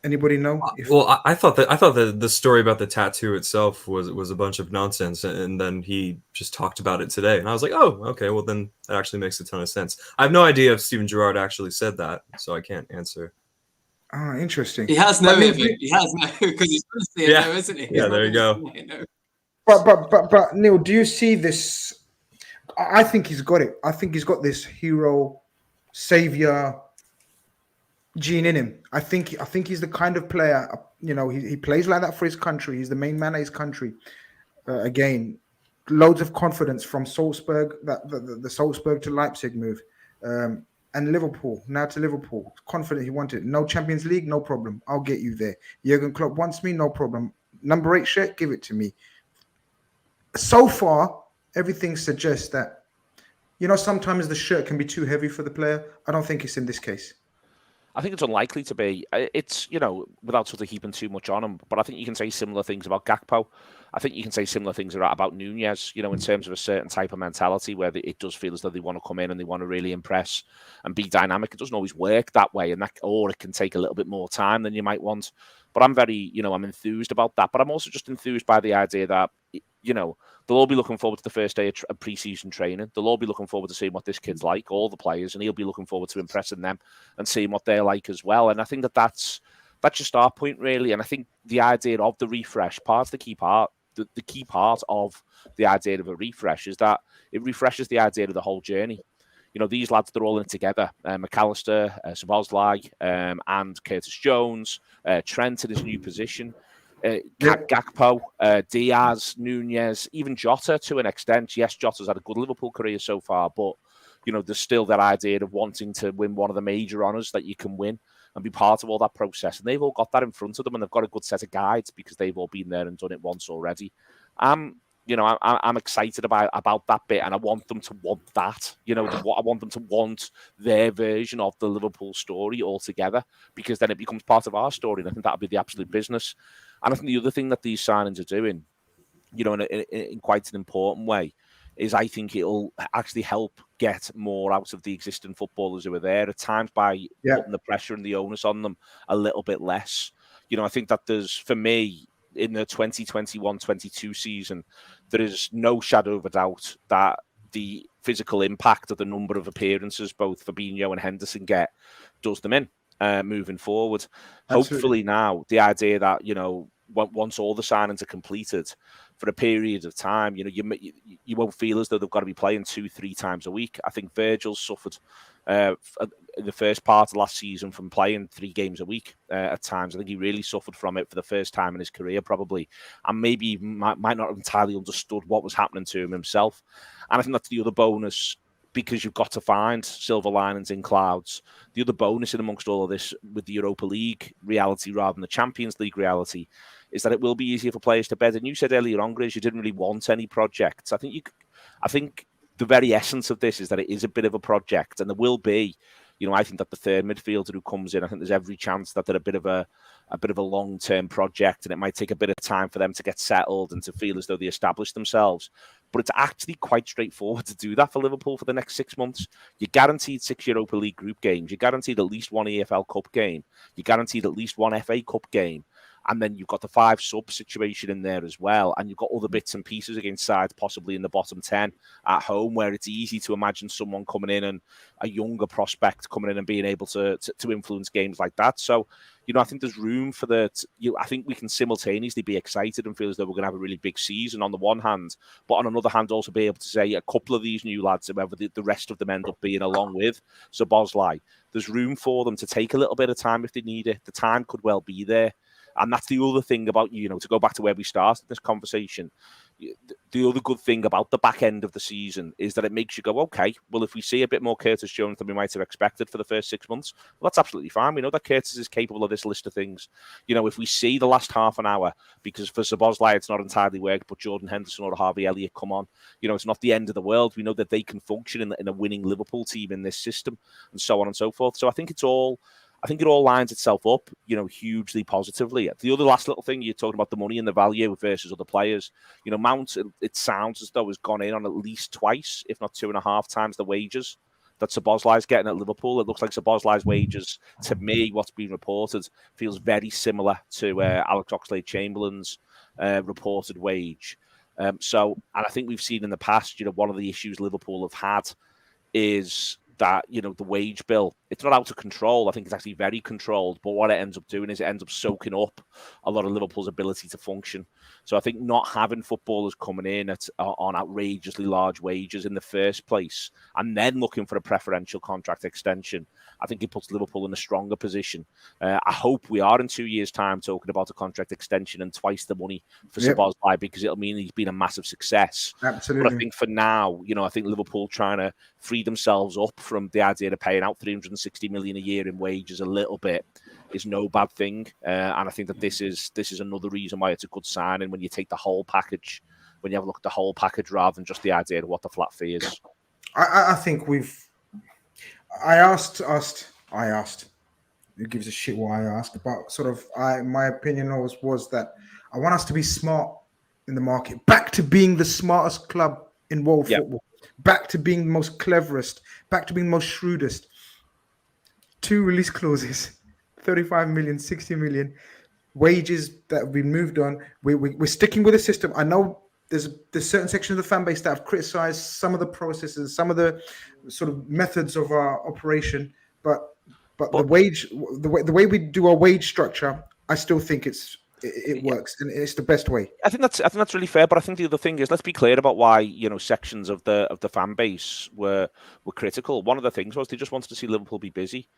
Anybody know? Well, I thought that the story about the tattoo itself was a bunch of nonsense, and then he just talked about it today, and I was like, oh, okay, well then that actually makes a ton of sense. I have no idea if Steven Gerrard actually said that, so I can't answer. Oh, interesting. He has now, he has now, because he's going to say it now, isn't he? Yeah, there you go. But Neil, do you see this? I think he's got it. I think he's got this hero, savior gene in him. I think he's the kind of player, he plays like that for his country. He's the main man of his country. Again, loads of confidence from Salzburg, the Salzburg to Leipzig move. And Liverpool, now to Liverpool. Confident he wanted. No Champions League, no problem. I'll get you there. Jurgen Klopp wants me, no problem. Number 8 shirt, give it to me. So far, everything suggests that, sometimes the shirt can be too heavy for the player. I don't think it's in this case. I think it's unlikely to be. It's, without sort of heaping too much on him, but I think you can say similar things about Gakpo. I think you can say similar things about Nunez, in terms of a certain type of mentality where it does feel as though they want to come in and they want to really impress and be dynamic. It doesn't always work that way, or it can take a little bit more time than you might want. But I'm very, I'm enthused about that. But I'm also just enthused by the idea that, they'll all be looking forward to the first day of pre-season training. They'll all be looking forward to seeing what this kid's like, all the players, and he'll be looking forward to impressing them and seeing what they're like as well. And I think that's that's just our point, really. And I think the idea of the refresh, the key part of the idea of a refresh is that it refreshes the idea of the whole journey. These lads, they're all in it together. McAllister, Szoboszlai, and Curtis Jones, Trent in his new position, Gakpo, Diaz, Nunez, even Jota to an extent. Yes, Jota's had a good Liverpool career so far, but there's still that idea of wanting to win one of the major honours that you can win and be part of all that process. And they've all got that in front of them, and they've got a good set of guides because they've all been there and done it once already. I'm excited about that bit, and I want them to want that. I want them to want their version of the Liverpool story altogether, because then it becomes part of our story, and I think that'll be the absolute business. And I think the other thing that these signings are doing, in quite an important way, is I think it'll actually help get more out of the existing footballers who are there at times by putting the pressure and the onus on them a little bit less. I think that there's, for me, in the 2021-22 season, there is no shadow of a doubt that the physical impact of the number of appearances both Fabinho and Henderson get does them in moving forward. Absolutely. Hopefully now, the idea that, once all the signings are completed for a period of time, you won't feel as though they've got to be playing 2-3 times a week. I think Virgil suffered in the first part of last season from playing 3 games a week at times. I think he really suffered from it for the first time in his career, probably, and maybe might not have entirely understood what was happening to him himself. And I think that's the other bonus, because you've got to find silver linings in clouds. The other bonus in amongst all of this, with the Europa League reality rather than the Champions League reality, is that it will be easier for players to bed. And you said earlier on, Grizz, you didn't really want any projects. I think the very essence of this is that it is a bit of a project, and there will be, I think that the third midfielder who comes in, I think there's every chance that they're a bit of a long-term project, and it might take a bit of time for them to get settled and to feel as though they established themselves. But it's actually quite straightforward to do that for Liverpool for the next 6 months. You're guaranteed 6 Europa League group games. You're guaranteed at least 1 EFL Cup game. You're guaranteed at least 1 FA Cup game. And then you've got the 5 sub situation in there as well. And you've got other bits and pieces against sides possibly in the bottom 10 at home, where it's easy to imagine someone coming in and a younger prospect coming in and being able to influence games like that. So, I think there's room for I think we can simultaneously be excited and feel as though we're going to have a really big season on the one hand, but on another hand also be able to say a couple of these new lads, whoever the rest of them end up being along with, Szoboszlai, there's room for them to take a little bit of time if they need it. The time could well be there. And that's the other thing about, to go back to where we started this conversation, the other good thing about the back end of the season is that it makes you go, okay, well, if we see a bit more Curtis Jones than we might have expected for the first 6 months, well, that's absolutely fine. We know that Curtis is capable of this list of things. If we see the last half an hour, because for Szoboszlai it's not entirely worked, but Jordan Henderson or Harvey Elliott come on, it's not the end of the world. We know that they can function in a winning Liverpool team in this system, and so on and so forth. So I think it all lines itself up, hugely positively. The other last little thing, you're talking about the money and the value versus other players. Mount, it sounds as though has gone in on at least twice, if not 2.5 times the wages that Szoboszlai's getting at Liverpool. It looks like Szoboszlai's wages, to me, what's been reported, feels very similar to Alex Oxlade-Chamberlain's reported wage. And I think we've seen in the past, one of the issues Liverpool have had is that, the wage bill, it's not out of control. I think it's actually very controlled. But what it ends up doing is it ends up soaking up a lot of Liverpool's ability to function. So I think not having footballers coming in on outrageously large wages in the first place and then looking for a preferential contract extension, I think it puts Liverpool in a stronger position. I hope we are in 2 years' time talking about a contract extension and twice the money for Szoboszlai, because it'll mean he's been a massive success. Absolutely. But I think for now, I think Liverpool trying to free themselves up from the idea of paying out 360 million a year in wages a little bit is no bad thing. And I think that this is another reason why it's a good signing when you take the whole package, when you have a look at the whole package rather than just the idea of what the flat fee is. I think I asked, who gives a shit what I asked, but my opinion was that I want us to be smart in the market, back to being the smartest club in world football, back to being the most cleverest, back to being the most shrewdest. 2 release clauses, 35 million, 60 million, wages that have been moved on. We're sticking with the system. I know there's certain sections of the fan base that have criticized some of the processes, some of the sort of methods of our operation, but But the way we do our wage structure, I still think it works, and it's the best way. I think that's really fair. But I think the other thing is, let's be clear about why sections of the fan base were critical. One of the things was they just wanted to see Liverpool be busy.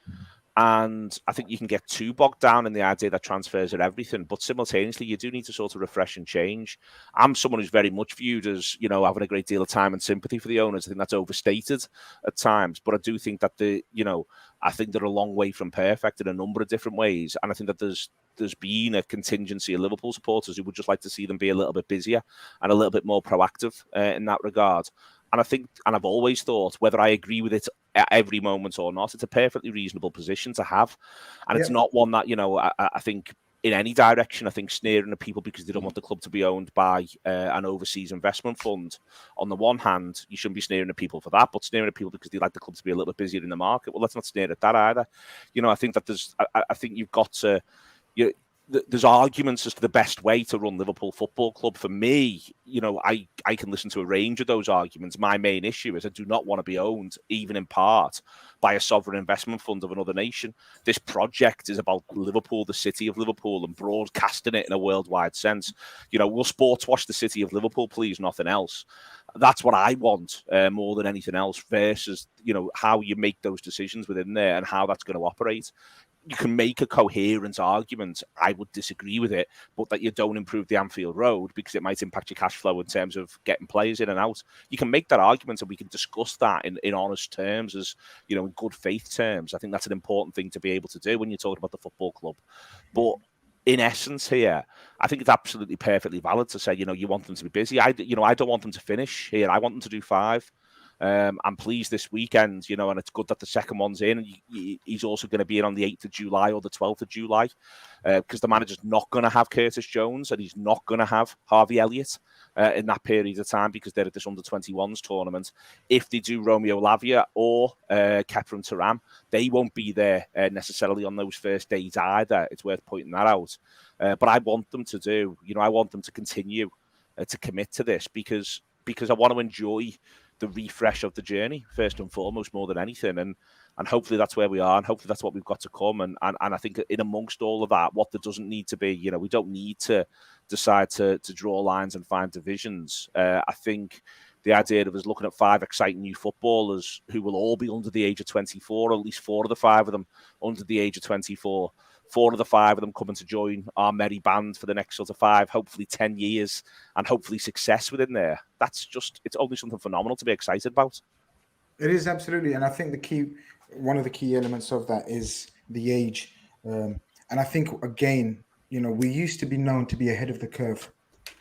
And I think you can get too bogged down in the idea that transfers are everything, but simultaneously you do need to sort of refresh and change. I'm someone who's very much viewed as, having a great deal of time and sympathy for the owners. I think that's overstated at times, but I do think that I think they're a long way from perfect in a number of different ways. And I think that there's been a contingency of Liverpool supporters who would just like to see them be a little bit busier and a little bit more proactive in that regard. And I think, and I've always thought, whether I agree with it at every moment or not, it's a perfectly reasonable position to have. And it's not one that, I think in any direction, I think sneering at people because they don't want the club to be owned by an overseas investment fund. On the one hand, you shouldn't be sneering at people for that, but sneering at people because they like the club to be a little bit busier in the market. Well, let's not sneer at that either. I think that I think you've got to, there's arguments as to the best way to run Liverpool Football Club. For me, I can listen to a range of those arguments. My main issue is I do not want to be owned, even in part, by a sovereign investment fund of another nation. This project is about Liverpool, the city of Liverpool, and broadcasting it in a worldwide sense. We'll sports wash the city of Liverpool, please, nothing else. That's what I want more than anything else, versus, how you make those decisions within there and how that's going to operate. You can make a coherent argument. I would disagree with it, but that you don't improve the Anfield Road because it might impact your cash flow in terms of getting players in and out. You can make that argument, and we can discuss that in honest terms, as in good faith terms. I think that's an important thing to be able to do when you're talking about the football club. But in essence here, I think it's absolutely perfectly valid to say, you want them to be busy. I don't want them to finish here. I want them to do 5. I'm pleased this weekend, and it's good that the second one's in. And he's also going to be in on the 8th of July or the 12th of July, because the manager's not going to have Curtis Jones and he's not going to have Harvey Elliott in that period of time, because they're at this under-21s tournament. If they do Romeo Lavia or Kepa and Thuram, they won't be there necessarily on those first days either. It's worth pointing that out. But I want them to do, I want them to continue to commit to this, because I want to enjoy the refresh of the journey first and foremost, more than anything, and hopefully that's where we are, and hopefully that's what we've got to come. And I think in amongst all of that, what there doesn't need to be, we don't need to decide to draw lines and find divisions. I think the idea of us looking at 5 exciting new footballers who will all be under the age of 24, or at least 4 of the 5 of them under the age of 24. 4 of the 5 of them coming to join our merry band for the next sort of 5, hopefully 10 years, and hopefully success within there. It's only something phenomenal to be excited about. It is, absolutely. And I think one of the key elements of that is the age. And I think, again, we used to be known to be ahead of the curve.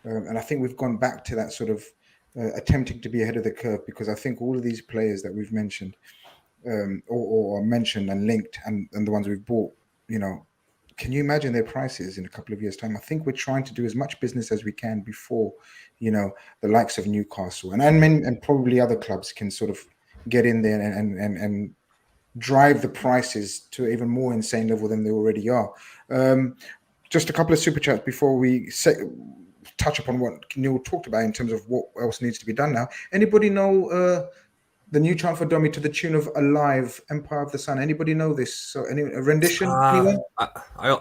And I think we've gone back to that sort of attempting to be ahead of the curve, because I think all of these players that we've mentioned or mentioned and linked, and the ones we've bought, can you imagine their prices in a couple of years' time? I think we're trying to do as much business as we can before, the likes of Newcastle and probably other clubs can sort of get in there and drive the prices to even more insane level than they already are. Just a couple of super chats before we touch upon what Neil talked about in terms of what else needs to be done now. Anybody know the new chant for Domi to the tune of Alive, Empire of the Sun? Anybody know this? So a rendition? I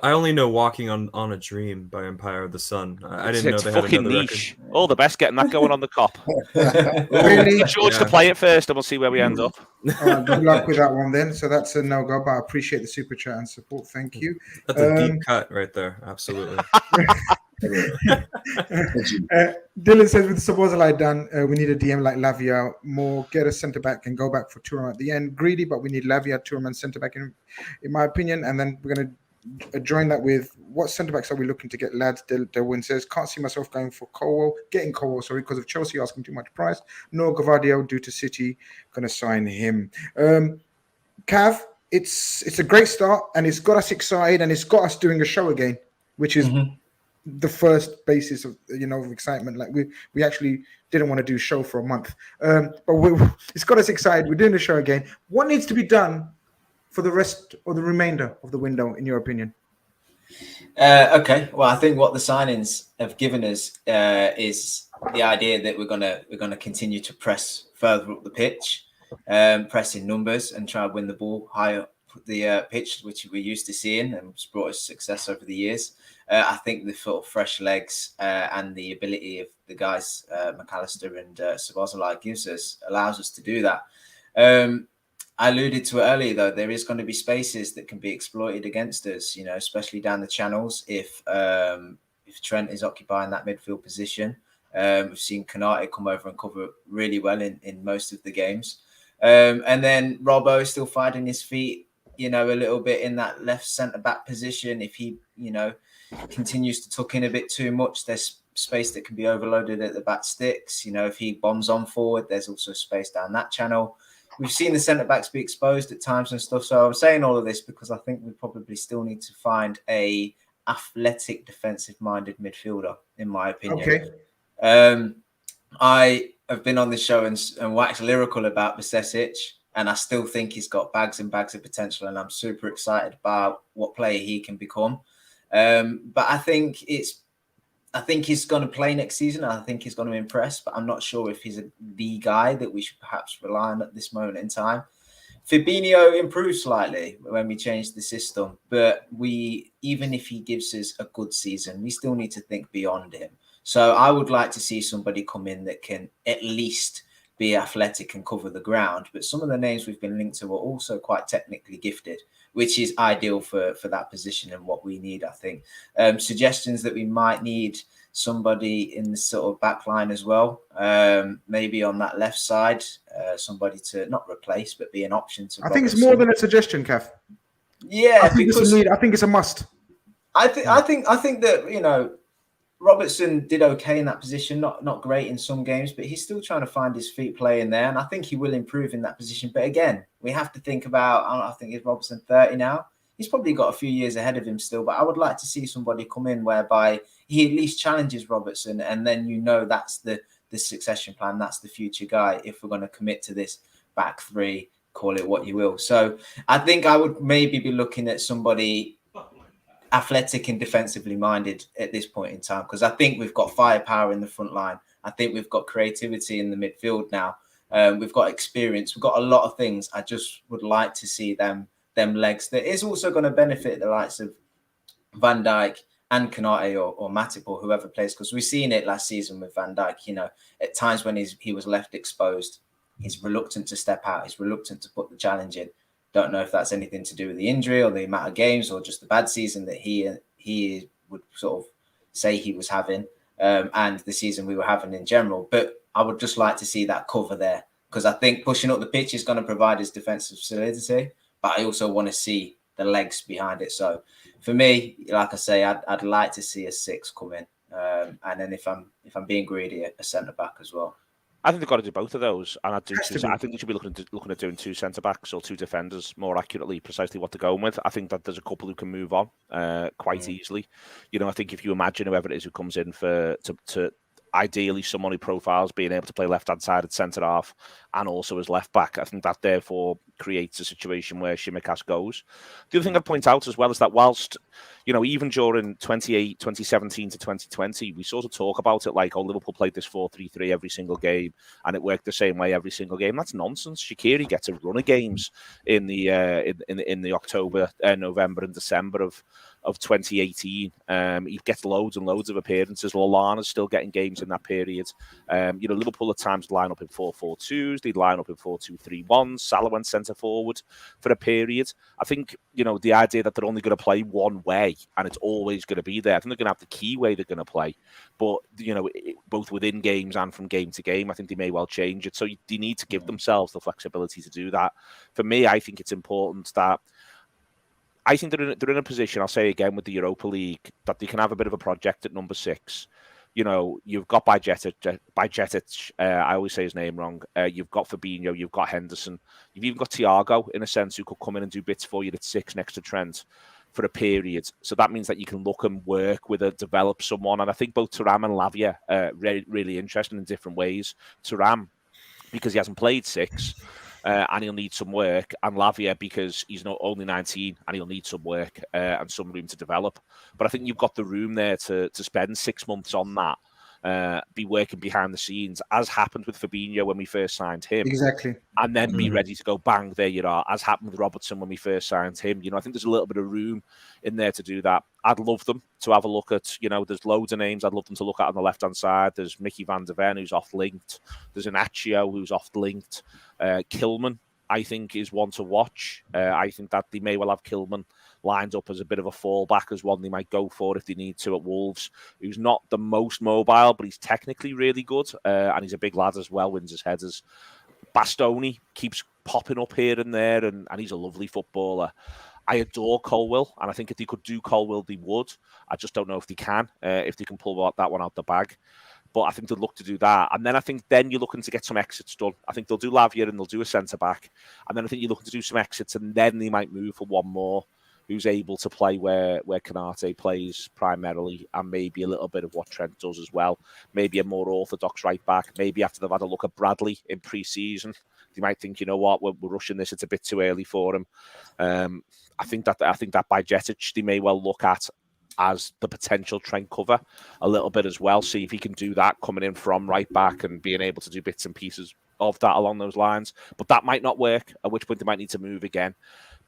only know Walking on a Dream by Empire of the Sun. I didn't know they had another niche. Record. All the best getting that going on the cop. Really? George to play it first, and we'll see where we end up. Good luck with that one then. So that's a no-go, but I appreciate the super chat and support. Thank you. That's a deep cut right there. Absolutely. Dylan says, with Szoboszlai done, we need a DM like Lavia, more get a centre back and go back for Thuram at the end. Greedy, but we need Lavia, Thuram and centre back in my opinion. And then we're going to join that with what centre backs are we looking to get, lads? Delwyn says, can't see myself going for getting Colwell, because of Chelsea asking too much price. No Gvardiol due to City, going to sign him. Cav, it's a great start, and it's got us excited, and it's got us doing a show again, which is the first basis of of excitement. Like we actually didn't want to do a show for a month, but it's got us excited. We're doing the show again. What needs to be done for the rest or the remainder of the window, in your opinion? Okay, well, I think what the signings have given us is the idea that we're gonna continue to press further up the pitch, press in numbers, and try and win the ball higher pitch which we're used to seeing and has brought us success over the years. I think the sort of fresh legs and the ability of the guys McAllister and Szoboszlai allows us to do that. I alluded to it earlier, though. There is going to be spaces that can be exploited against us, you know, especially down the channels. If Trent is occupying that midfield position, we've seen Konate come over and cover really well in most of the games. And then Robbo still finding his feet, you know, a little bit in that left centre back position. If he, you know, continues to tuck in a bit too much, there's space that can be overloaded at the back sticks. You know, if he bombs on forward, there's also space down that channel. We've seen the centre backs be exposed at times and stuff. So I'm saying all of this because I think we probably still need to find a athletic, defensive-minded midfielder, in my opinion. Okay. I have been on this show and waxed lyrical about Bsesic, and I still think he's got bags and bags of potential, and I'm super excited about what player he can become. But I think he's going to play next season. I think he's going to impress, but I'm not sure if he's the guy that we should perhaps rely on at this moment in time. Fabinho improved slightly when we changed the system, but even if he gives us a good season, we still need to think beyond him. So I would like to see somebody come in that can at least be athletic and cover the ground. But some of the names we've been linked to are also quite technically gifted, which is ideal for that position and what we need, I think. Suggestions that we might need somebody in the sort of back line as well, maybe on that left side, somebody to not replace, but be an option to. I think it's more than a suggestion, Kev. Yeah, I think it's a need. I think it's a must. I think that, you know, Robertson did okay in that position, not great in some games, but he's still trying to find his feet playing there, and I think he will improve in that position. But again, we have to think about, I think is Robertson 30 now? He's probably got a few years ahead of him still, but I would like to see somebody come in whereby he at least challenges Robertson, and then you know that's the succession plan, that's the future guy if we're going to commit to this back three, call it what you will. So I think I would maybe be looking at somebody athletic and defensively minded at this point in time, because I think we've got firepower in the front line. I think we've got creativity in the midfield now. We've got experience. We've got a lot of things. I just would like to see them legs. That is also going to benefit the likes of Van Dijk and Konate or Matip or whoever plays, because we've seen it last season with Van Dijk. You know, at times when he was left exposed, he's reluctant to step out. He's reluctant to put the challenge in. Don't know if that's anything to do with the injury or the amount of games or just the bad season that he would sort of say he was having, and the season we were having in general. But I would just like to see that cover there, because I think pushing up the pitch is going to provide his defensive solidity, but I also want to see the legs behind it. So for me, like I say, I'd like to see a 6 come in, and then if I'm being greedy, a centre back as well. I think they've got to do both of those, and I think they should be looking at doing 2 centre backs or 2 defenders, more accurately, precisely what they're going with. I think that there's a couple who can move on quite easily. You know, I think if you imagine whoever it is who comes in to ideally someone who profiles being able to play left-hand side at centre half and also as left back, I think that therefore creates a situation where Tsimikas goes. The other thing I'd point out as well is that whilst, you know, even during 2017 to 2020, we sort of talk about it like, oh, Liverpool played this 4-3-3 every single game and it worked the same way every single game. That's nonsense. Shaqiri gets a run of games in the October, November and December of 2018. He gets loads and loads of appearances. Lallana's still getting games in that period. You know, Liverpool at times line up in 4-4-2s. They'd line up in 4-2-3-1s. Salah went centre forward for a period. I think, you know, the idea that they're only going to play one way and it's always going to be there. I think they're going to have the key way they're going to play. But, you know, both within games and from game to game, I think they may well change it. So they need to give themselves the flexibility to do that. For me, I think it's important that I think they're in a position, I'll say again, with the Europa League, that they can have a bit of a project at number 6. You know, you've got Bajcetic, I always say his name wrong. You've got Fabinho, you've got Henderson. You've even got Thiago, in a sense, who could come in and do bits for you at 6 next to Trent for a period. So that means that you can look and work with develop someone. And I think both Thuram and Lavia are really, really interesting in different ways. Thuram, because he hasn't played 6. And he'll need some work, and Lavia because he's not only 19 and he'll need some work and some room to develop. But I think you've got the room there to spend 6 months on that be working behind the scenes, as happened with Fabinho when we first signed him. Exactly. And then be ready to go, bang, there you are, as happened with Robertson when we first signed him. I think there's a little bit of room in there to do that. I'd love them to have a look at, there's loads of names I'd love them to look at on the left-hand side. There's Mickey van der Ven, who's off-linked. There's Inacio, who's off-linked. Kilman, I think, is one to watch. I think that they may well have Kilman lined up as a bit of a fallback, as one they might go for if they need to at Wolves, who's not the most mobile, but he's technically really good. And he's a big lad as well, wins his headers. Bastoni keeps popping up here and there, and he's a lovely footballer. I adore Colwill, and I think if they could do Colwill, they would. I just don't know if they can pull that one out the bag. But I think they'll look to do that. And then I think then you're looking to get some exits done. I think they'll do Lavia and they'll do a centre-back. And then I think you're looking to do some exits, and then they might move for one more who's able to play where Canate plays primarily, and maybe a little bit of what Trent does as well. Maybe a more orthodox right-back. Maybe after they've had a look at Bradley in pre-season, they might think, you know what, we're rushing this. It's a bit too early for him. I think that Bajcetic they may well look at as the potential Trent cover a little bit as well. See if he can do that coming in from right back and being able to do bits and pieces of that along those lines. But that might not work, at which point they might need to move again.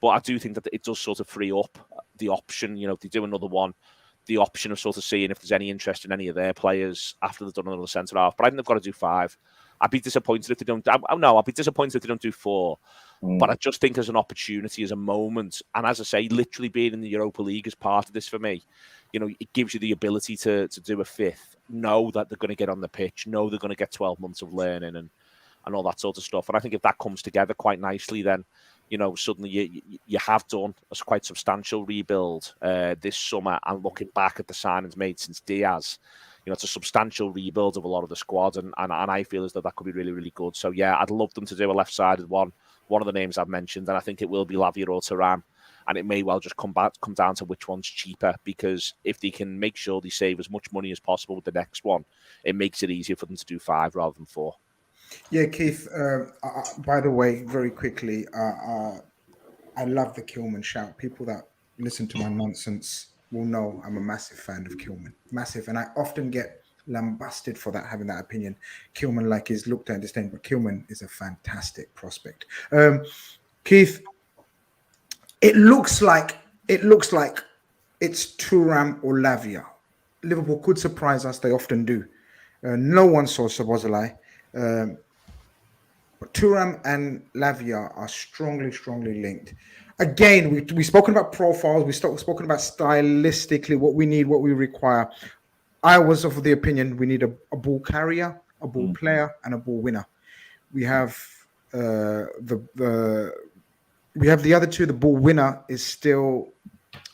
But I do think that it does sort of free up the option, if they do another one, the option of sort of seeing if there's any interest in any of their players after they've done another centre half. But I think they've got to do 5. I'd be disappointed if they don't. I'd be disappointed if they don't do 4. But I just think as an opportunity, as a moment, and as I say, literally being in the Europa League is part of this for me. It gives you the ability to do a 5th, know that they're going to get on the pitch, know they're going to get 12 months of learning and all that sort of stuff. And I think if that comes together quite nicely, then suddenly you have done a quite substantial rebuild this summer. And looking back at the signings made since Diaz, it's a substantial rebuild of a lot of the squad, and I feel as though that could be really, really good. So yeah, I'd love them to do a left-sided one of the names I've mentioned, and I think it will be Lavia or Thuram, and it may well just come down to which one's cheaper, because if they can make sure they save as much money as possible with the next one, it makes it easier for them to do 5 rather than 4. Yeah, Keith, by the way, very quickly, I love the Kilman shout. People that listen to my nonsense will know I'm a massive fan of Kilman. Massive. And I often get lambasted for that, having that opinion. Kilman is looked at this thing, but Kilman is a fantastic prospect. Keith, it looks like it's Thuram or Lavia. Liverpool could surprise us. They often do. No one saw Szoboszlai. But Thuram and Lavia are strongly linked. Again, we've spoken about profiles. We've spoken about stylistically what we need, what we require. I was of the opinion we need a ball carrier, a ball player, and a ball winner. We have we have the other two. The ball winner is still,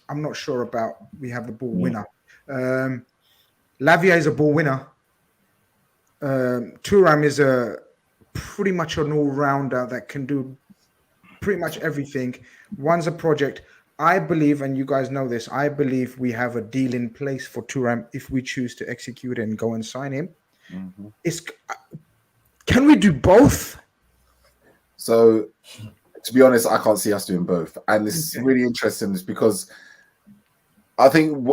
I'm not sure about. We have the ball winner. Lavia is a ball winner. Thuram is pretty much an all-rounder that can do pretty much everything. One's a project. I believe, and you guys know this, I believe we have a deal in place for Thuram if we choose to execute and go and sign him. Can we do both? So, to be honest, I can't see us doing both. And this is really interesting because I think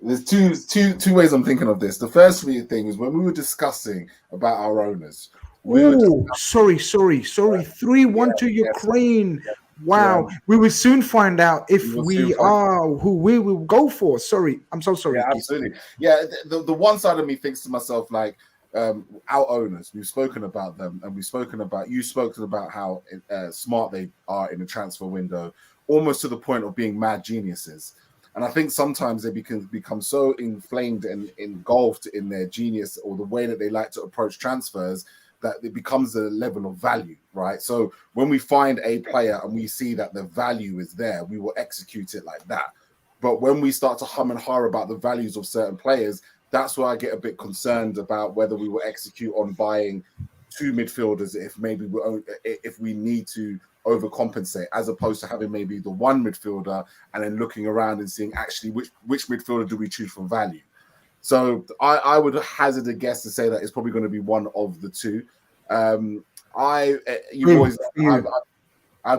there's two ways I'm thinking of this. The first thing is when we were discussing about our owners. Sorry. 3-1 to Ukraine. Yeah. Wow. Yeah. We will soon find out if we are who we will go for. Sorry. I'm so sorry. Yeah, absolutely. Yeah, the one side of me thinks to myself, our owners, we've spoken about them, and you've spoken about how smart they are in the transfer window, almost to the point of being mad geniuses. And I think sometimes they become so inflamed and engulfed in their genius or the way that they like to approach transfers that it becomes a level of value, right? So when we find a player and we see that the value is there, we will execute it like that. But when we start to hum and har about the values of certain players, that's where I get a bit concerned about whether we will execute on buying 2 midfielders if we need to overcompensate, as opposed to having maybe the 1 midfielder and then looking around and seeing actually which midfielder do we choose for value. So I would hazard a guess to say that it's probably going to be one of the 2. I've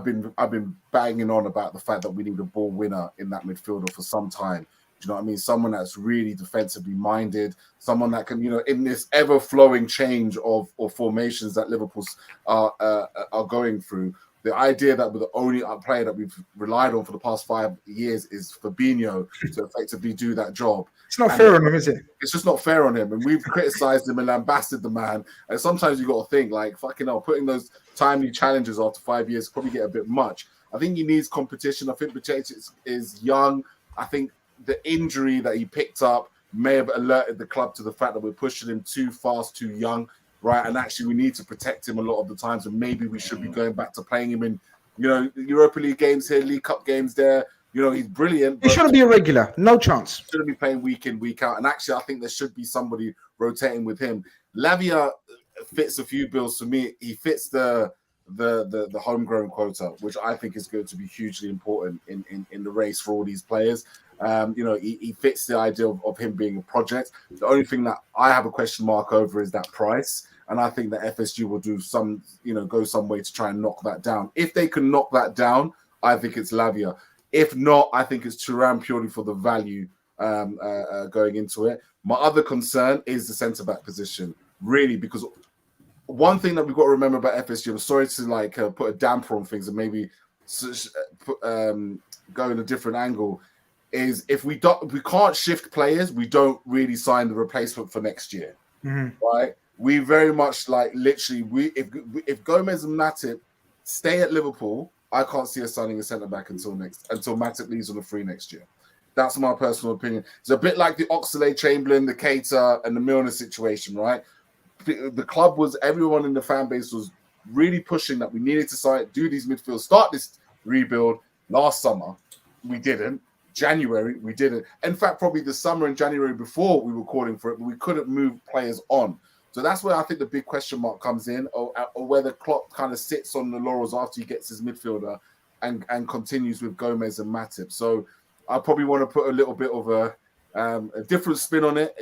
been banging on about the fact that we need a ball winner in that midfielder for some time. Do you know what I mean? Someone that's really defensively minded, someone that can, in this ever-flowing change of formations that Liverpool are going through. The idea that we're the only player that we've relied on for the past 5 years is Fabinho to effectively do that job. It's not fair on him, is it? It's just not fair on him. And we've criticized him and lambasted the man. And sometimes you got to think, like, fucking hell, putting those timely challenges after 5 years probably get a bit much. I think he needs competition. I think Bajcetic is young. I think the injury that he picked up may have alerted the club to the fact that we're pushing him too fast, too young. Right, and actually, we need to protect him a lot of the times, and maybe we should be going back to playing him in, Europa League games here, League Cup games there. He's brilliant. He shouldn't be a regular, no chance. Shouldn't be playing week in, week out. And actually, I think there should be somebody rotating with him. Lavia fits a few bills for me. He fits the homegrown quota, which I think is going to be hugely important in the race for all these players. He fits the idea of him being a project. The only thing that I have a question mark over is that price. And I think that FSG will do go some way to try and knock that down. If they can knock that down, I think it's Lavia. If not, I think it's Thuram purely for the value going into it. My other concern is the centre-back position, really, because one thing that we've got to remember about FSG, I'm sorry to put a damper on things and maybe go in a different angle, is if we can't shift players, we don't really sign the replacement for next year, right? We very much if Gomez and Matip stay at Liverpool, I can't see us signing a centre back until Matip leaves on the free next year. That's my personal opinion. It's a bit like the Oxlade-Chamberlain, the Keita, and the Milner situation, right? The club everyone in the fan base was really pushing that we needed to do these midfields, start this rebuild last summer. We didn't. January, we didn't. In fact, probably the summer and January before we were calling for it, but we couldn't move players on. So that's where I think the big question mark comes in, or whether Klopp kind of sits on the laurels after he gets his midfielder and continues with Gomez and Matip. So I probably want to put a little bit of a different spin on it.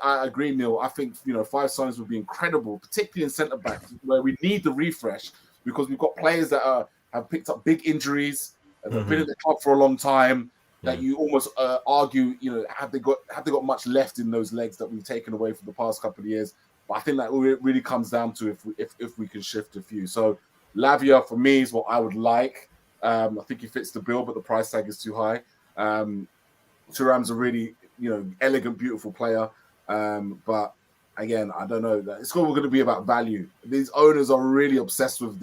I agree, Neil. I think 5 signings would be incredible, particularly in centre back, where we need the refresh because we've got players that have picked up big injuries, have been at the club for a long time. That you almost argue, have they got much left in those legs that we've taken away for the past couple of years? But I think that really comes down to if we can shift a few. So Lavia for me is what I would like. I think he fits the bill, but the price tag is too high. Thuram's a really elegant, beautiful player, but again, I don't know. It's all going to be about value. These owners are really obsessed with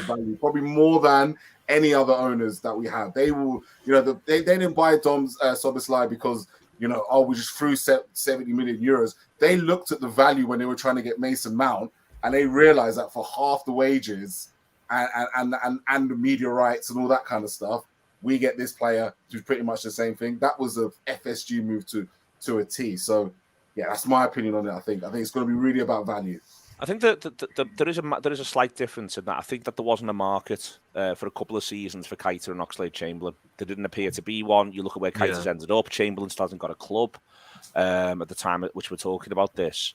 value, probably more than any other owners that we have. They will, they didn't buy Dom Szoboszlai because, we just threw 70 million euros. They looked at the value when they were trying to get Mason Mount, and they realized that for half the wages and the media rights and all that kind of stuff, we get this player who's pretty much the same thing. That was a FSG move to a T. So, yeah, that's my opinion on it. I think it's going to be really about value. I think that there is a slight difference in that. I think that there wasn't a market for a couple of seasons for Keita and Oxlade-Chamberlain. There didn't appear to be one. You look at where Keita's ended up. Chamberlain still hasn't got a club at the time at which we're talking about this.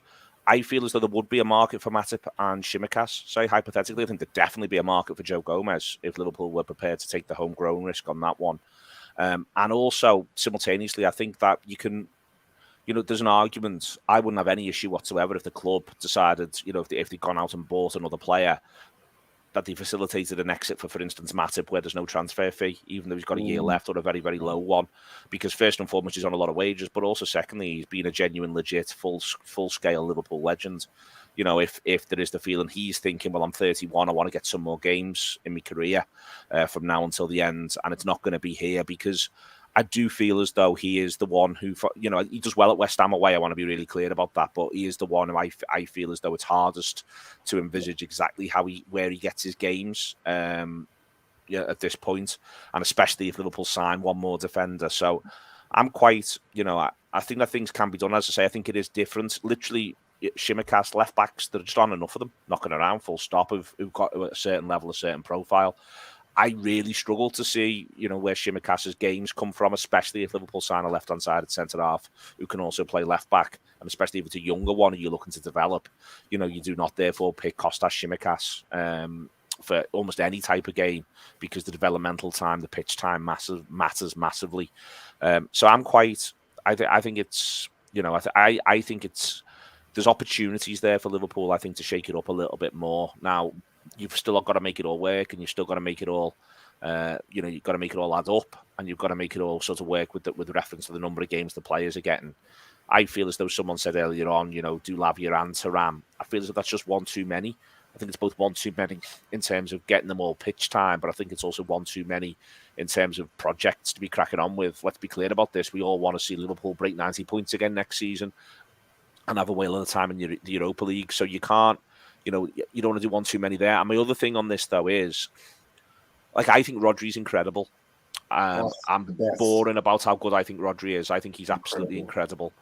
I feel as though there would be a market for Matip and Tsimikas. So hypothetically, I think there'd definitely be a market for Joe Gomez if Liverpool were prepared to take the homegrown risk on that one. And also, simultaneously, I think that you can... there's an argument. I wouldn't have any issue whatsoever if the club decided, if they'd gone out and bought another player, that they facilitated an exit for instance, Matip, where there's no transfer fee, even though he's got a year left or a very, very low one. Because first and foremost, he's on a lot of wages, but also secondly, he's been a genuine, legit, full-scale Liverpool legend. If there is the feeling he's thinking, well, I'm 31, I want to get some more games in my career from now until the end, and it's not going to be here because... I do feel as though he is the one who, he does well at West Ham away. I want to be really clear about that. But he is the one who I feel as though it's hardest to envisage exactly where he gets his games at this point, and especially if Liverpool sign one more defender. So I'm quite, I think that things can be done. As I say, I think it is different. Literally, Tsimikas left backs, there just aren't enough of them knocking around, full stop, who've got a certain level, a certain profile. I really struggle to see, where Tsimikas' games come from, especially if Liverpool sign a left-hand sided centre-half who can also play left-back, and especially if it's a younger one who you're looking to develop. You do not therefore pick Kostas Tsimikas for almost any type of game because the developmental time, the pitch time matters massively. So I'm quite I think it's, I think it's, there's opportunities there for Liverpool, I think, to shake it up a little bit more. Now, you've still got to make it all work, and you've still got to make it all, you've got to make it all add up, and you've got to make it all sort of work with reference to the number of games the players are getting. I feel as though someone said earlier on, do Lavia and Thuram. I feel as though that's just one too many. I think it's both one too many in terms of getting them all pitch time, but I think it's also one too many in terms of projects to be cracking on with. Let's be clear about this. We all want to see Liverpool break 90 points again next season and have a whale of the time in the Europa League. So you can't, you don't want to do one too many there. And my other thing on this, though, is, I think Rodri's incredible. I'm boring about how good I think Rodri is. I think he's absolutely incredible.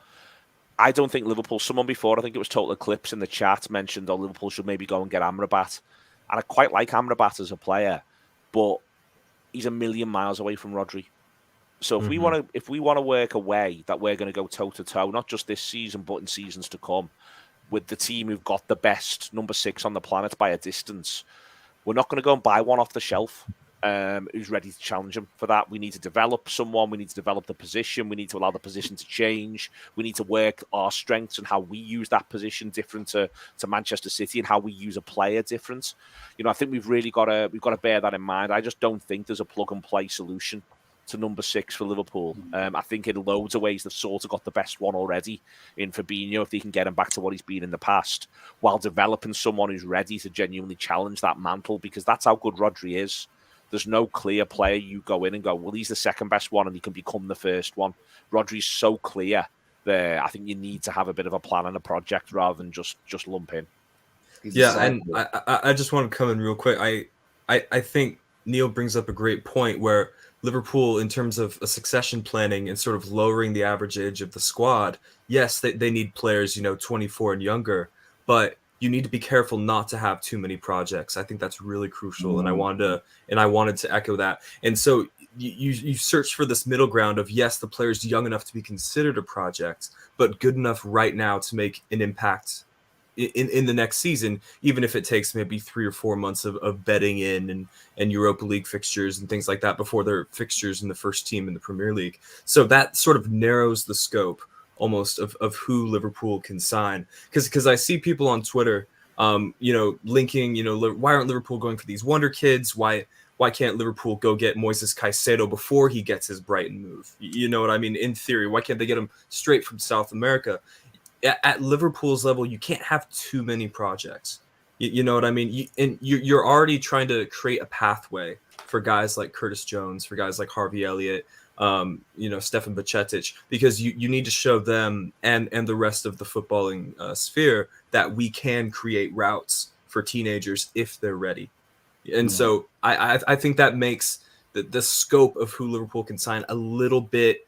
I don't think Liverpool, someone before, I think it was Total Eclipse in the chat, mentioned, Liverpool should maybe go and get Amrabat. And I quite like Amrabat as a player, but he's a million miles away from Rodri. So if we want to work a way that we're going to go toe-to-toe, not just this season, but in seasons to come, with the team who've got the best number 6 on the planet by a distance, we're not going to go and buy one off the shelf. Who's ready to challenge him for that. We need to develop someone. We need to develop the position. We need to allow the position to change. We need to work our strengths and how we use that position different to Manchester City, and how we use a player different. I think we've got to bear that in mind. I just don't think there's a plug and play solution to number 6 for Liverpool. I think in loads of ways they've sort of got the best one already in Fabinho, if they can get him back to what he's been in the past, while developing someone who's ready to genuinely challenge that mantle, because that's how good Rodri is. There's no clear player you go in and go, well, he's the second best one and he can become the first one. Rodri's so clear there. I think you need to have a bit of a plan and a project rather than just lump in. And I just want to come in real quick. I think Neil brings up a great point where Liverpool, in terms of a succession planning and sort of lowering the average age of the squad, yes, they need players, 24 and younger, but you need to be careful not to have too many projects. I think that's really crucial, and I wanted to echo that. And so you search for this middle ground of, yes, the player's young enough to be considered a project, but good enough right now to make an impact in the next season, even if it takes maybe 3 or 4 months of betting in and Europa League fixtures and things like that before their fixtures in the first team in the Premier League. So that sort of narrows the scope almost of who Liverpool can sign, because I see people on Twitter linking, why aren't Liverpool going for these wonder kids? Why can't Liverpool go get Moises Caicedo before he gets his Brighton move? You know what I mean? In theory, why can't they get him straight from South America? At Liverpool's level, you can't have too many projects. You know what I mean? You're already trying to create a pathway for guys like Curtis Jones, for guys like Harvey Elliott, Stefan Bajcetic, because you need to show them and the rest of the footballing sphere that we can create routes for teenagers if they're ready. And so I think that makes the scope of who Liverpool can sign a little bit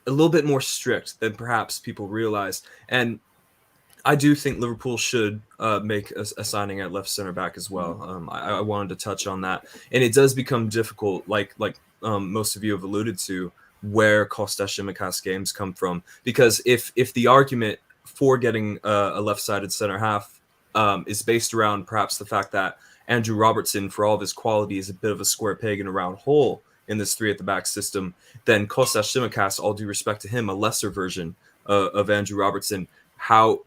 more strict than perhaps people realize. And I do think Liverpool should make a signing at left center back as well. I wanted to touch on that, and it does become difficult, like most of you have alluded to, where Kostas Tsimikas games come from. Because if the argument for getting a left-sided center half is based around perhaps the fact that Andrew Robertson, for all of his quality, is a bit of a square peg in a round hole in this 3 at the back system, then Kostas Tsimikas, all due respect to him, a lesser version of Andrew Robertson,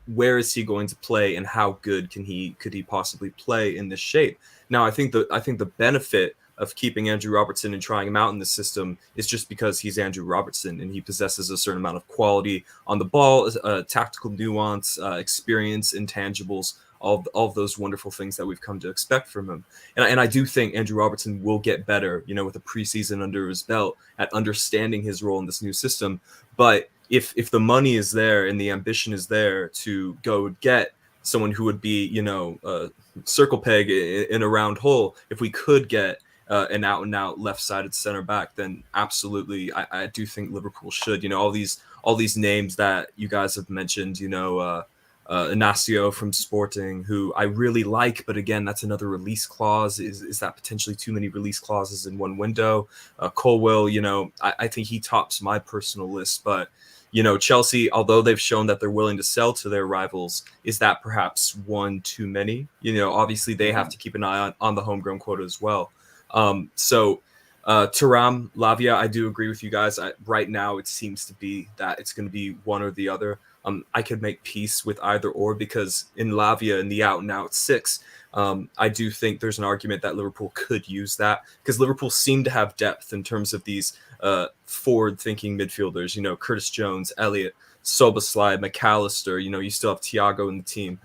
where is he going to play, and how good could he possibly play in this shape? Now, I think the benefit of keeping Andrew Robertson and trying him out in the system is just because he's Andrew Robertson and he possesses a certain amount of quality on the ball, tactical nuance, experience, intangibles, all of those wonderful things that we've come to expect from him. And I do think Andrew Robertson will get better, with a preseason under his belt, at understanding his role in this new system. But if the money is there and the ambition is there to go get someone who would be, a circle peg in a round hole, if we could get an out-and-out left-sided center back, then absolutely, I do think Liverpool should. All these names that you guys have mentioned, Inacio from Sporting, who I really like, but again, that's another release clause. Is that potentially too many release clauses in one window? Colwell, I think he tops my personal list, but Chelsea, although they've shown that they're willing to sell to their rivals, is that perhaps one too many? Obviously they have to keep an eye on the homegrown quota as well. So Thuram, Lavia, I do agree with you guys. Right now, it seems to be that it's going to be one or the other. I could make peace with either or, because in Lavia, in the out-and-out 6, I do think there's an argument that Liverpool could use that, because Liverpool seem to have depth in terms of these forward-thinking midfielders. You know, Curtis Jones, Elliott, Szoboszlai, McAllister. You know, you still have Thiago in the team.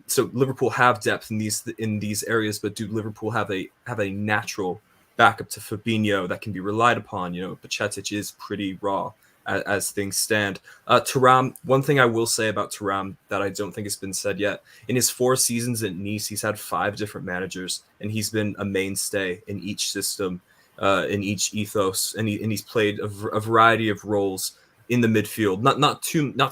So Liverpool have depth in these areas, but do Liverpool have a natural backup to Fabinho that can be relied upon? You know, Pacetic is pretty raw as things stand. Thuram, one thing I will say about Thuram that I don't think has been said yet, in his 4 seasons at Nice, he's had 5 different managers, and he's been a mainstay in each system, in each ethos, and he's played a variety of roles in the midfield. Not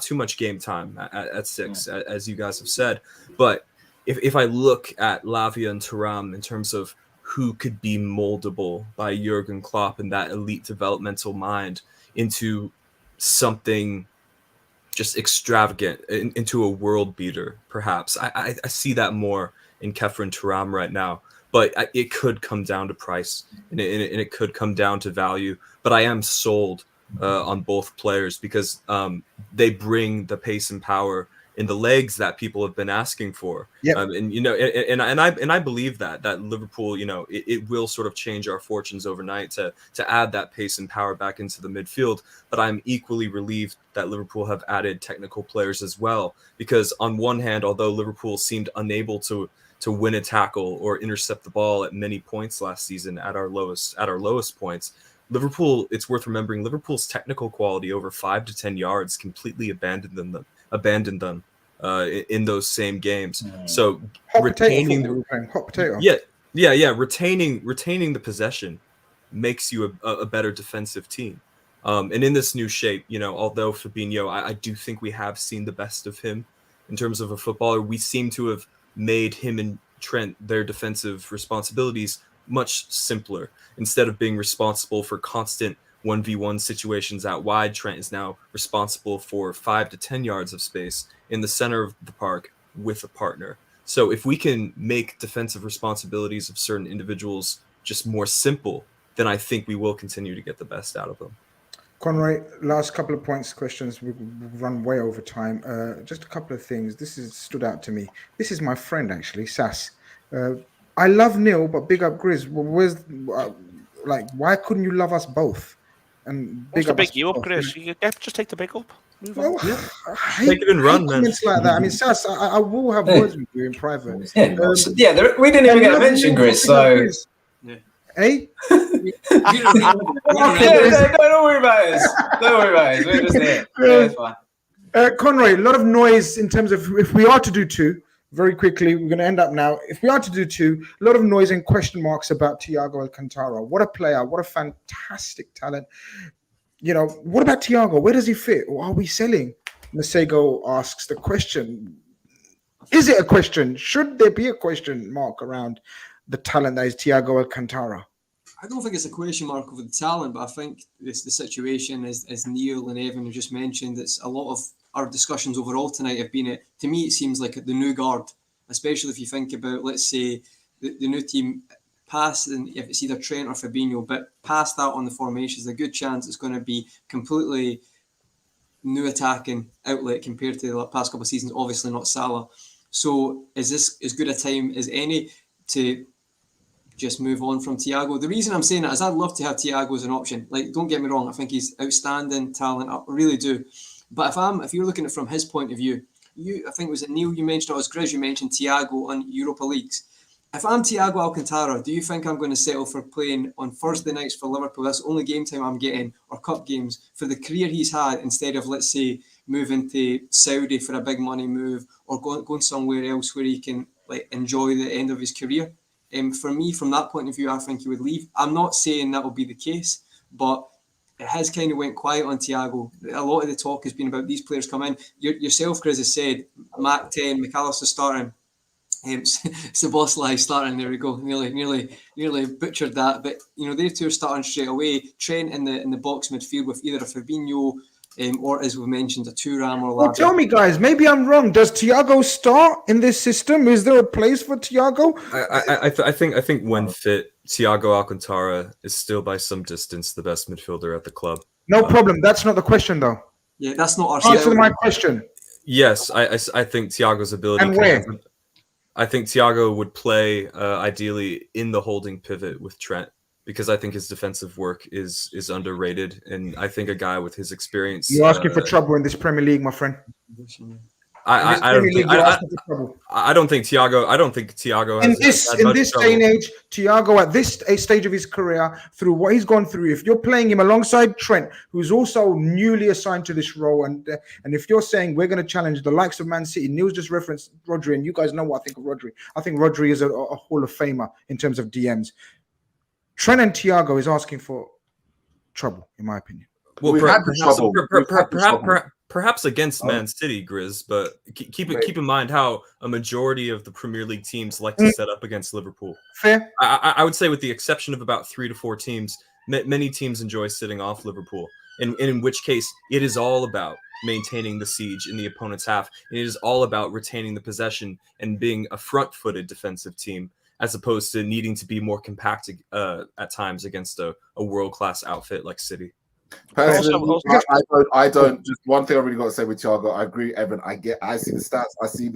too much game time at 6, as you guys have said. But if I look at Lavia and Thuram in terms of who could be moldable by Jurgen Klopp and that elite developmental mind into something just extravagant, into a world beater, perhaps. I see that more in Kefren Thuram right now, but it could come down to price, and it could come down to value. But I am sold on both players, because they bring the pace and power in the legs that people have been asking for. Yep. And you know, and I believe that Liverpool, you know, it will sort of change our fortunes overnight to add that pace and power back into the midfield. But I'm equally relieved that Liverpool have added technical players as well, because on one hand, although Liverpool seemed unable to win a tackle or intercept the ball at many points last season at our lowest points, Liverpool, it's worth remembering, Liverpool's technical quality over 5 to 10 yards completely abandoned them in those same games. So retaining retaining the possession makes you a better defensive team. And in this new shape, you know, although Fabinho, I do think we have seen the best of him in terms of a footballer. We seem to have made him and Trent their defensive responsibilities much simpler. Instead of being responsible for constant 1v1 situations out wide, Trent is now responsible for 5 to 10 yards of space in the center of the park with a partner. So if we can make defensive responsibilities of certain individuals just more simple, then I think we will continue to get the best out of them. Conroy, last couple of points, questions. We've run way over time. Just a couple of things. This has stood out to me. This is my friend, actually, Sass. I love Neil, but big up Grizz. Where's why couldn't you love us both? And big up you up, Grizz. You just take the big up. Move on. Take it and run, man. Comments like that. I mean, Sass, I will have words with you in private. We didn't even get a mention, Grizz. So, hey. Don't worry about us. Don't worry about us. We're just here. It's fine. Conroy, a lot of noise in terms of if we are to do 2. Very quickly, we're going to end up now. If we are to do 2, a lot of noise and question marks about Thiago Alcantara. What a player. What a fantastic talent. You know, what about Thiago? Where does he fit? Or are we selling? Masego asks the question. Is it a question? Should there be a question mark around the talent that is Thiago Alcantara? I don't think it's a question mark over the talent, but I think it's the situation, as Neil and Evan have just mentioned. It's a lot of our discussions overall tonight have been to me, it seems like the new guard, especially if you think about, let's say, the new team past, and if it's either Trent or Fabinho, but past that on the formations, a good chance it's going to be completely new attacking outlet compared to the past couple of seasons, obviously not Salah. So is this as good a time as any to just move on from Thiago? The reason I'm saying that is I'd love to have Thiago as an option. Like, don't get me wrong, I think he's outstanding talent, I really do. But if you're looking at it from his point of view, I think it was Neil you mentioned, or it was Grizz you mentioned Thiago on Europa Leagues. If I'm Thiago Alcantara, do you think I'm going to settle for playing on Thursday nights for Liverpool? That's the only game time I'm getting, or cup games, for the career he's had, instead of, let's say, moving to Saudi for a big money move, or going somewhere else where he can enjoy the end of his career? For me, from that point of view, I think he would leave. I'm not saying that will be the case, but it has kind of went quiet on Thiago. A lot of the talk has been about these players come in. Yourself, Chris, has said Mac 10, McAllister starting, Szoboszlai starting. There we go. Nearly butchered that. But they 2 are starting straight away. Trent in the box midfield with either a Fabinho or, as we mentioned, a Thuram or Lavia. Well, tell me, guys, maybe I'm wrong. Does Thiago start in this system? Is there a place for Thiago? I think when fit, Thiago Alcantara is still by some distance the best midfielder at the club. No problem. That's not the question, though. Yeah, that's not our Answer my question. Yes, I think Thiago's ability. And where? I think Thiago would play ideally in the holding pivot with Trent, because I think his defensive work is underrated, and I think a guy with his experience. You're asking for trouble in this Premier League, my friend. I don't think Thiago in this day and age, Thiago at this stage of his career, through what he's gone through, if you're playing him alongside Trent, who's also newly assigned to this role, and if you're saying we're going to challenge the likes of Man City, Neil's just referenced Rodri, and you guys know what I think of Rodri. I think Rodri is a Hall of Famer in terms of DMs. Trent and Thiago is asking for trouble, in my opinion. Well, perhaps against Man City, Grizz, but keep in mind how a majority of the Premier League teams like to set up against Liverpool. Fair. I would say, with the exception of about 3 to 4 teams, many teams enjoy sitting off Liverpool. In which case, it is all about maintaining the siege in the opponent's half. It is all about retaining the possession and being a front-footed defensive team, as opposed to needing to be more compact at times against a world-class outfit like City. Personally, I don't. Just one thing I really got to say with Thiago, I agree, Evan. I see the stats. I see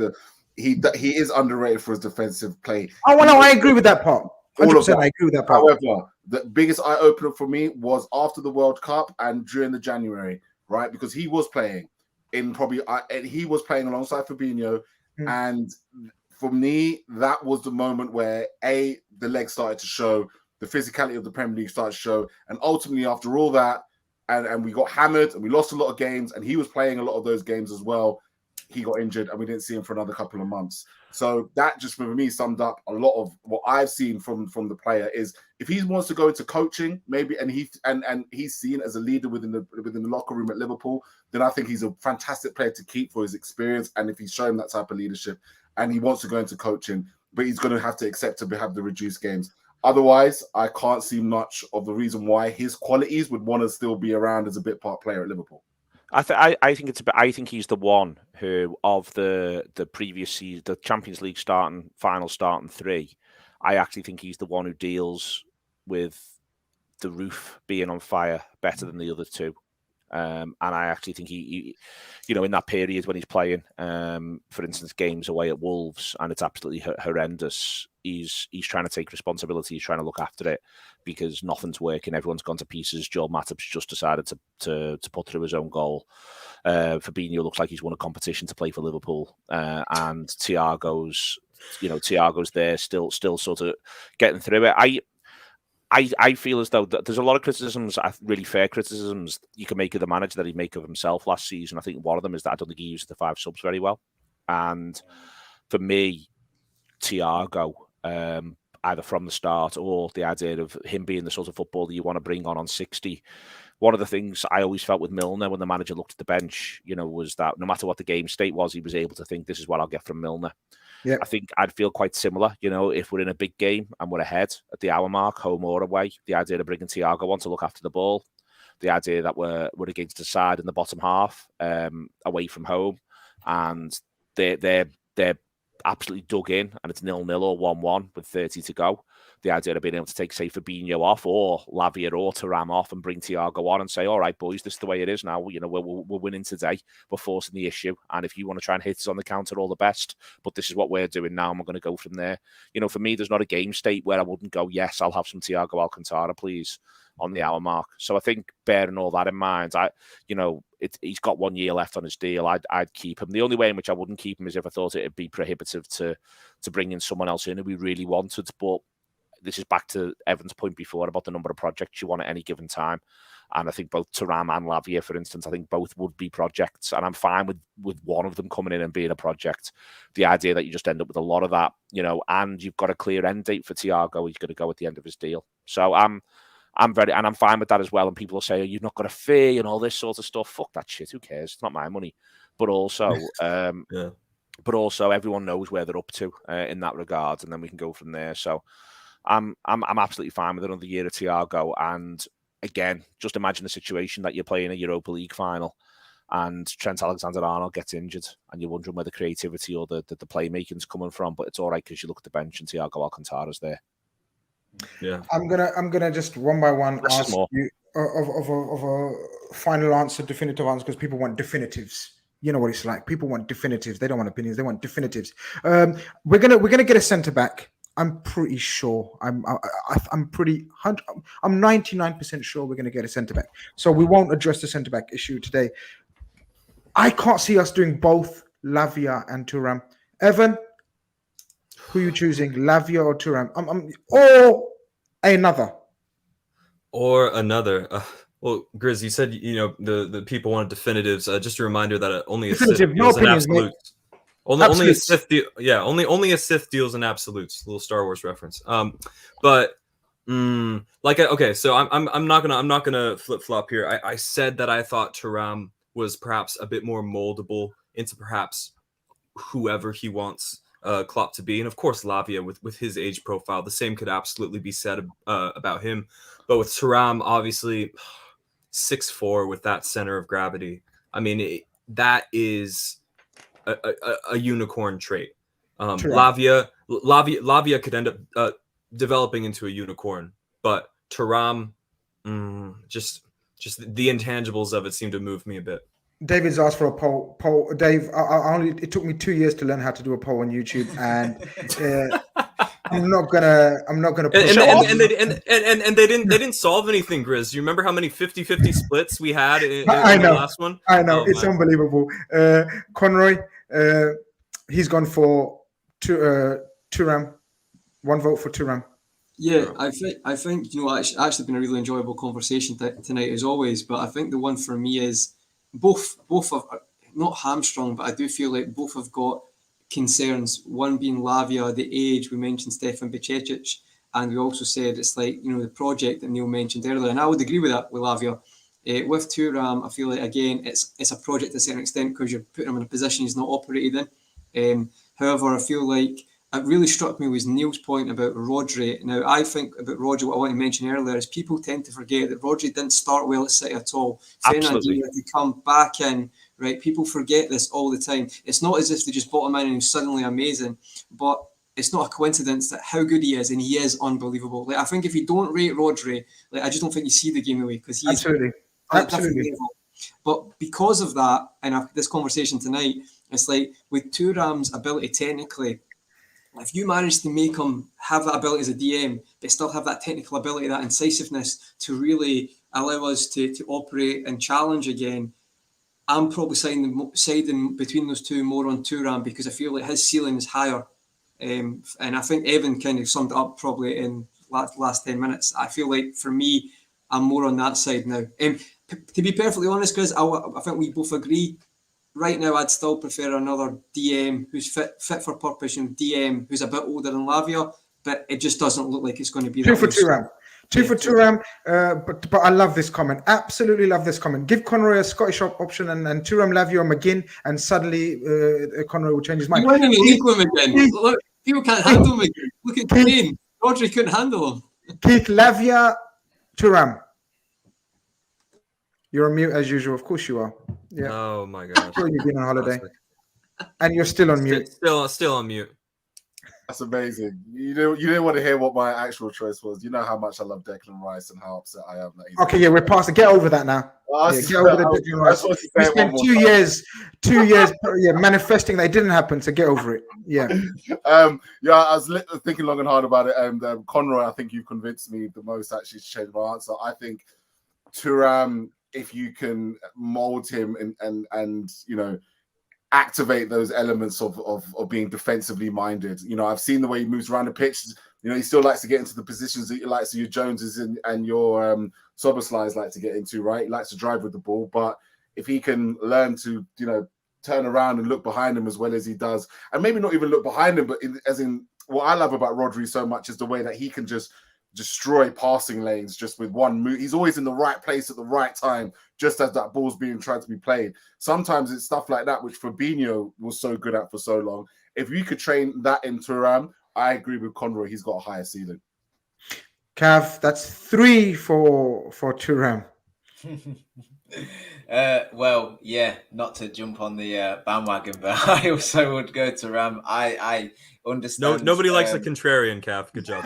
he is underrated for his defensive play. Oh, well, no, I agree with that part. 100%, I agree with that part. However, the biggest eye opener for me was after the World Cup and during the January, right? Because he was playing he was playing alongside Fabinho, and for me, that was the moment where the legs started to show, the physicality of the Premier League started to show, and ultimately after all that. And we got hammered and we lost a lot of games, and he was playing a lot of those games as well. He got injured and we didn't see him for another couple of months. So that just for me summed up a lot of what I've seen from the player. Is if he wants to go into coaching, maybe, and he's seen as a leader within the locker room at Liverpool, then I think he's a fantastic player to keep for his experience. And if he's shown that type of leadership and he wants to go into coaching, but he's going to have to accept to have the reduced games. Otherwise, I can't see much of the reason why his qualities would want to still be around as a bit part player at Liverpool. I think he's the one who, of the previous season, the Champions League final starting 3, I actually think he's the one who deals with the roof being on fire better than the other 2. And I actually think he in that period when he's playing, for instance, games away at Wolves, and it's absolutely horrendous. He's trying to take responsibility. He's trying to look after it because nothing's working. Everyone's gone to pieces. Joel Matip's just decided to put through his own goal. Fabinho looks like he's won a competition to play for Liverpool, and Thiago's there still sort of getting through it. I feel as though there's a lot of criticisms, really fair criticisms, you can make of the manager that he'd make of himself last season. I think one of them is that I don't think he used the 5 subs very well. And for me, Thiago, either from the start or the idea of him being the sort of footballer you want to bring on 60. One of the things I always felt with Milner when the manager looked at the bench, was that no matter what the game state was, he was able to think, this is what I'll get from Milner. Yeah. I think I'd feel quite similar, if we're in a big game and we're ahead at the hour mark, home or away, the idea of bringing Thiago on to look after the ball, the idea that we're against the side in the bottom half, away from home, and they're absolutely dug in, and it's 0-0 or 1-1 with 30 to go. The idea of being able to take, say, Fabinho off or Lavia or Thuram off and bring Thiago on and say, all right, boys, this is the way it is now. We're winning today. We're forcing the issue. And if you want to try and hit us on the counter, all the best. But this is what we're doing now, and we're going to go from there. For me, there's not a game state where I wouldn't go, yes, I'll have some Thiago Alcantara, please, on the hour mark. So I think bearing all that in mind, he's got 1 year left on his deal. I'd keep him. The only way in which I wouldn't keep him is if I thought it'd be prohibitive to bring in someone else in who we really wanted. But this is back to Evan's point before about the number of projects you want at any given time. And I think both Thuram and Lavia, for instance, I think both would be projects. And I'm fine with one of them coming in and being a project. The idea that you just end up with a lot of that, and you've got a clear end date for Thiago. He's going to go at the end of his deal. So I'm fine with that as well. And people will say, you've not got a fee and all this sort of stuff. Fuck that shit. Who cares? It's not my money. But also, but also everyone knows where they're up to in that regard. And then we can go from there. So I'm absolutely fine with another year of Thiago. And again, just imagine a situation that you're playing a Europa League final and Trent Alexander-Arnold gets injured and you're wondering where the creativity or the playmaking's coming from. But it's all right because you look at the bench and Thiago Alcantara's there. Yeah. I'm gonna just one by one Less is ask more. you of a final answer, definitive answer, because people want definitives. You know what it's like. People want definitives. They don't want opinions. They want definitives. We're gonna get a centre back. I'm pretty sure. I'm 99% sure we're gonna get a centre back. So we won't address the centre back issue today. I can't see us doing both Lavia and Thuram. Evan, who are you choosing, Lavia or Thuram? Or another. Or another. Well, Grizz, you said the people wanted definitives. Just a reminder that only a Definitive, Sith no deals in opinions, mate. absolutes. Only a Absolutes. Sith deal. Yeah, only a Sith deals in absolutes. Little Star Wars reference. Okay, so I'm not gonna flip flop here. I said that I thought Thuram was perhaps a bit more moldable into perhaps whoever he wants Klopp to be, and of course Lavia with his age profile, the same could absolutely be said about him. But with Thuram, obviously 6'4" with that center of gravity, I mean that is a unicorn trait. Lavia could end up developing into a unicorn, but Thuram, just the intangibles of it seem to move me a bit. David's asked for a poll. Dave, it took me 2 years to learn how to do a poll on YouTube, and I'm not gonna push and they didn't solve anything, Grizz. You remember how many 50-50 splits we had in the last one? I know, it's unbelievable. Conroy, he's gone for Thuram. One vote for Thuram. Yeah, I think it's actually been a really enjoyable conversation tonight as always. But I think the one for me is both have not hamstrung, but I do feel like both have got concerns. One being Lavia, the age. We mentioned Stefan Bajcetic, and we also said it's like the project that Neil mentioned earlier, and I would agree with that with Lavia. With Thuram, I feel like again it's a project to a certain extent because you're putting him in a position he's not operated in. However, I feel like it really struck me was Neil's point about Rodri. Now, I think about Rodri, what I want to mention earlier is people tend to forget that Rodri didn't start well at City at all. Absolutely. Fernandinho to come back in, right? People forget this all the time. It's not as if they just bought him in and he's suddenly amazing, but it's not a coincidence that how good he is, and he is unbelievable. Like I think if you don't rate Rodri, like I just don't think you see the game away because he's absolutely. But because of that, and this conversation tonight, it's like with Thuram's ability technically, if you manage to make him have that ability as a DM, but still have that technical ability, that incisiveness to really allow us to operate and challenge again, I'm probably siding between those two more on Thuram because I feel like his ceiling is higher. And I think Evan kind of summed it up probably in last 10 minutes. I feel like for me, I'm more on that side now. To be perfectly honest, Chris, I think we both agree. Right now, I'd still prefer another DM who's fit for purpose, DM who's a bit older than Lavia, but it just doesn't look like it's going to be Two for Thuram. But I love this comment. Absolutely love this comment. Give Conroy a Scottish option and Thuram, Lavia, McGinn, and suddenly Conroy will change his mind. You weren't even equal him again. Look, people can't handle him again. Look at Kane. Rodri couldn't handle him. Keith, Lavia, Thuram. You're on mute as usual. Of course you are. Yeah. Oh my gosh. You've been on holiday, and you're still on mute. Still on mute. That's amazing. You didn't want to hear what my actual choice was. You know how much I love Declan Rice and how upset I am that he's okay. Yeah, we're past it. Get over that now. Get over the Declan Rice. We spent 2 years, manifesting that it didn't happen. So get over it. Yeah. I was thinking long and hard about it, and Conroy, I think you've convinced me the most actually to change my answer. I think Thuram, if you can mold him and activate those elements of being defensively minded. I've seen the way he moves around the pitch. He still likes to get into the positions that likes your Joneses and your Szoboszlais like to get into, right? He likes to drive with the ball, but if he can learn to, turn around and look behind him as well as he does, and maybe not even look behind him, but what I love about Rodri so much is the way that he can just destroy passing lanes just with one move. He's always in the right place at the right time, just as that ball's being tried to be played. Sometimes it's stuff like that, which Fabinho was so good at for so long. If you could train that in Thuram, I agree with Conroy. He's got a higher ceiling. Cav, that's 3 for Thuram. Well, yeah, not to jump on the bandwagon, but I also would go to Ram. understand. Nobody likes a contrarian, Cav. Good job.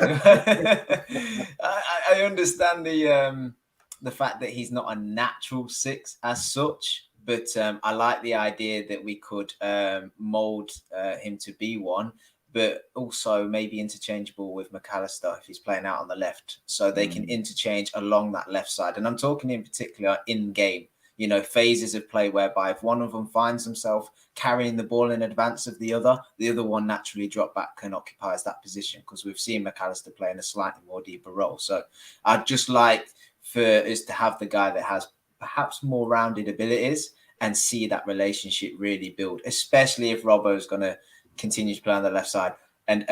I understand the fact that he's not a natural six as such, but I like the idea that we could mould him to be one, but also maybe interchangeable with McAllister if he's playing out on the left, so they can interchange along that left side. And I'm talking in particular in game. You know, phases of play whereby if one of them finds himself carrying the ball in advance of the other one naturally drop back and occupies that position, because we've seen McAllister play in a slightly more deeper role. So I'd just like for us to have the guy that has perhaps more rounded abilities and see that relationship really build, especially if Robbo's going to continue to play on the left side and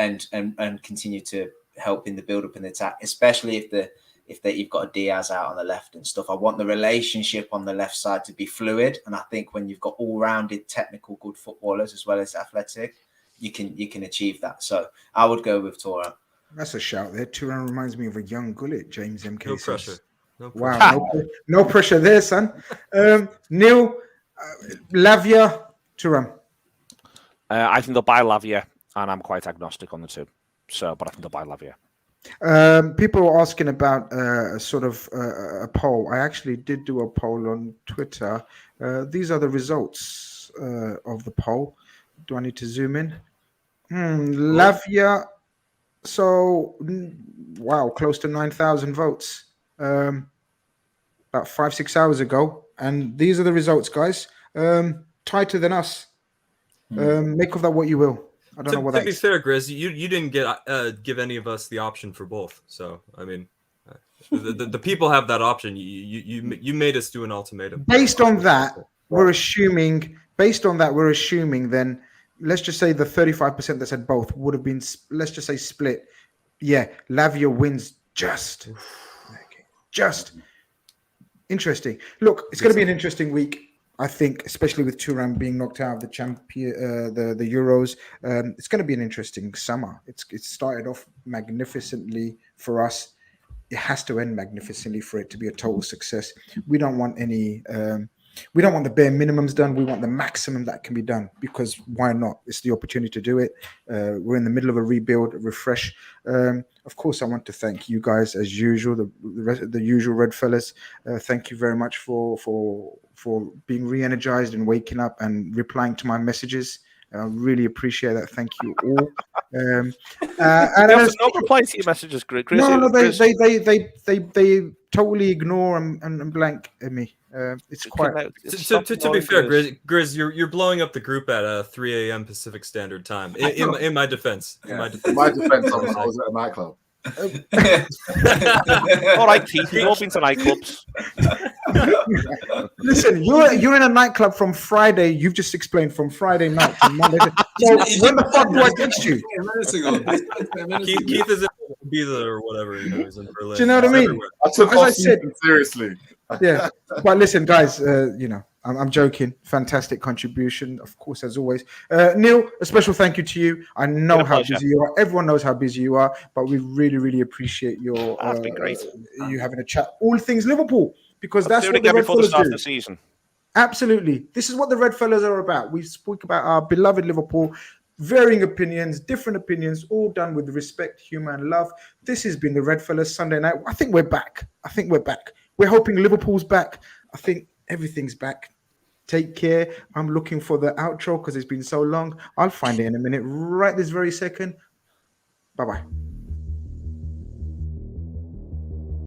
continue to help in the build-up and the attack, especially if you've got a Diaz out on the left and stuff. I want the relationship on the left side to be fluid. And I think when you've got all-rounded, technical, good footballers as well as athletic, you can achieve that. So I would go with Thuram. That's a shout there. Thuram reminds me of a young gullet, James MK. No pressure. No pressure. Wow, no pressure there, son. Neil, Lavia, Thuram. I think they'll buy Lavia, and I'm quite agnostic on the two. So, but I think they'll buy Lavia. People are asking about a poll. I actually did do a poll on Twitter. These are the results of the poll. Do I need to zoom in? Lavia. So, wow, close to 9,000 votes. About 5-6 hours ago. And these are the results, guys. Tighter than us. Make of that what you will. I don't know what to be fair, Grizz, you didn't give any of us the option for both. So I mean, the people have that option. You made us do an ultimatum. Based on that, we're assuming. Then let's just say the 35% that said both would have been. Let's just say split. Yeah, Lavia wins just. Interesting. Look, it's going to be an interesting week. I think, especially with Thuram being knocked out of the the Euros, it's going to be an interesting summer. It's started off magnificently for us. It has to end magnificently for it to be a total success. We don't want any. We don't want the bare minimums done. We want the maximum that can be done, because why not? It's the opportunity to do it. We're in the middle of a rebuild, a refresh. Of course, I want to thank you guys as usual, the usual Red Fellas. Thank you very much for being re-energized and waking up and replying to my messages. I really appreciate that. Thank you all. And not replying to your messages, Chris. No, they totally ignore and blank at me. It's quite. To be fair, Grizz, you're blowing up the group at 3 a.m. Pacific Standard Time. In my defense, I was at a nightclub. All right, Keith, you've all been to nightclubs. Listen, you're in a nightclub from Friday. You've just explained from Friday night to Monday. So when the fuck do I text you? Keith is in Ibiza or whatever. He's in Berlin. Do you know what I mean? I took off seriously. Yeah, but listen, guys. I'm joking. Fantastic contribution, of course, as always. Neil, a special thank you to you. I know how busy you are. Everyone knows how busy you are, but we really, really appreciate your been great. You having a chat, all things Liverpool, because that's what the Red Fellas do. The season. Absolutely, this is what the Red Fellas are about. We speak about our beloved Liverpool. Varying opinions, different opinions, all done with respect, humor, and love. This has been the Red Fellas Sunday night. I think we're back. We're hoping Liverpool's back. I think everything's back. Take care. I'm looking for the outro because it's been so long. I'll find it in a minute. Right this very second. Bye-bye.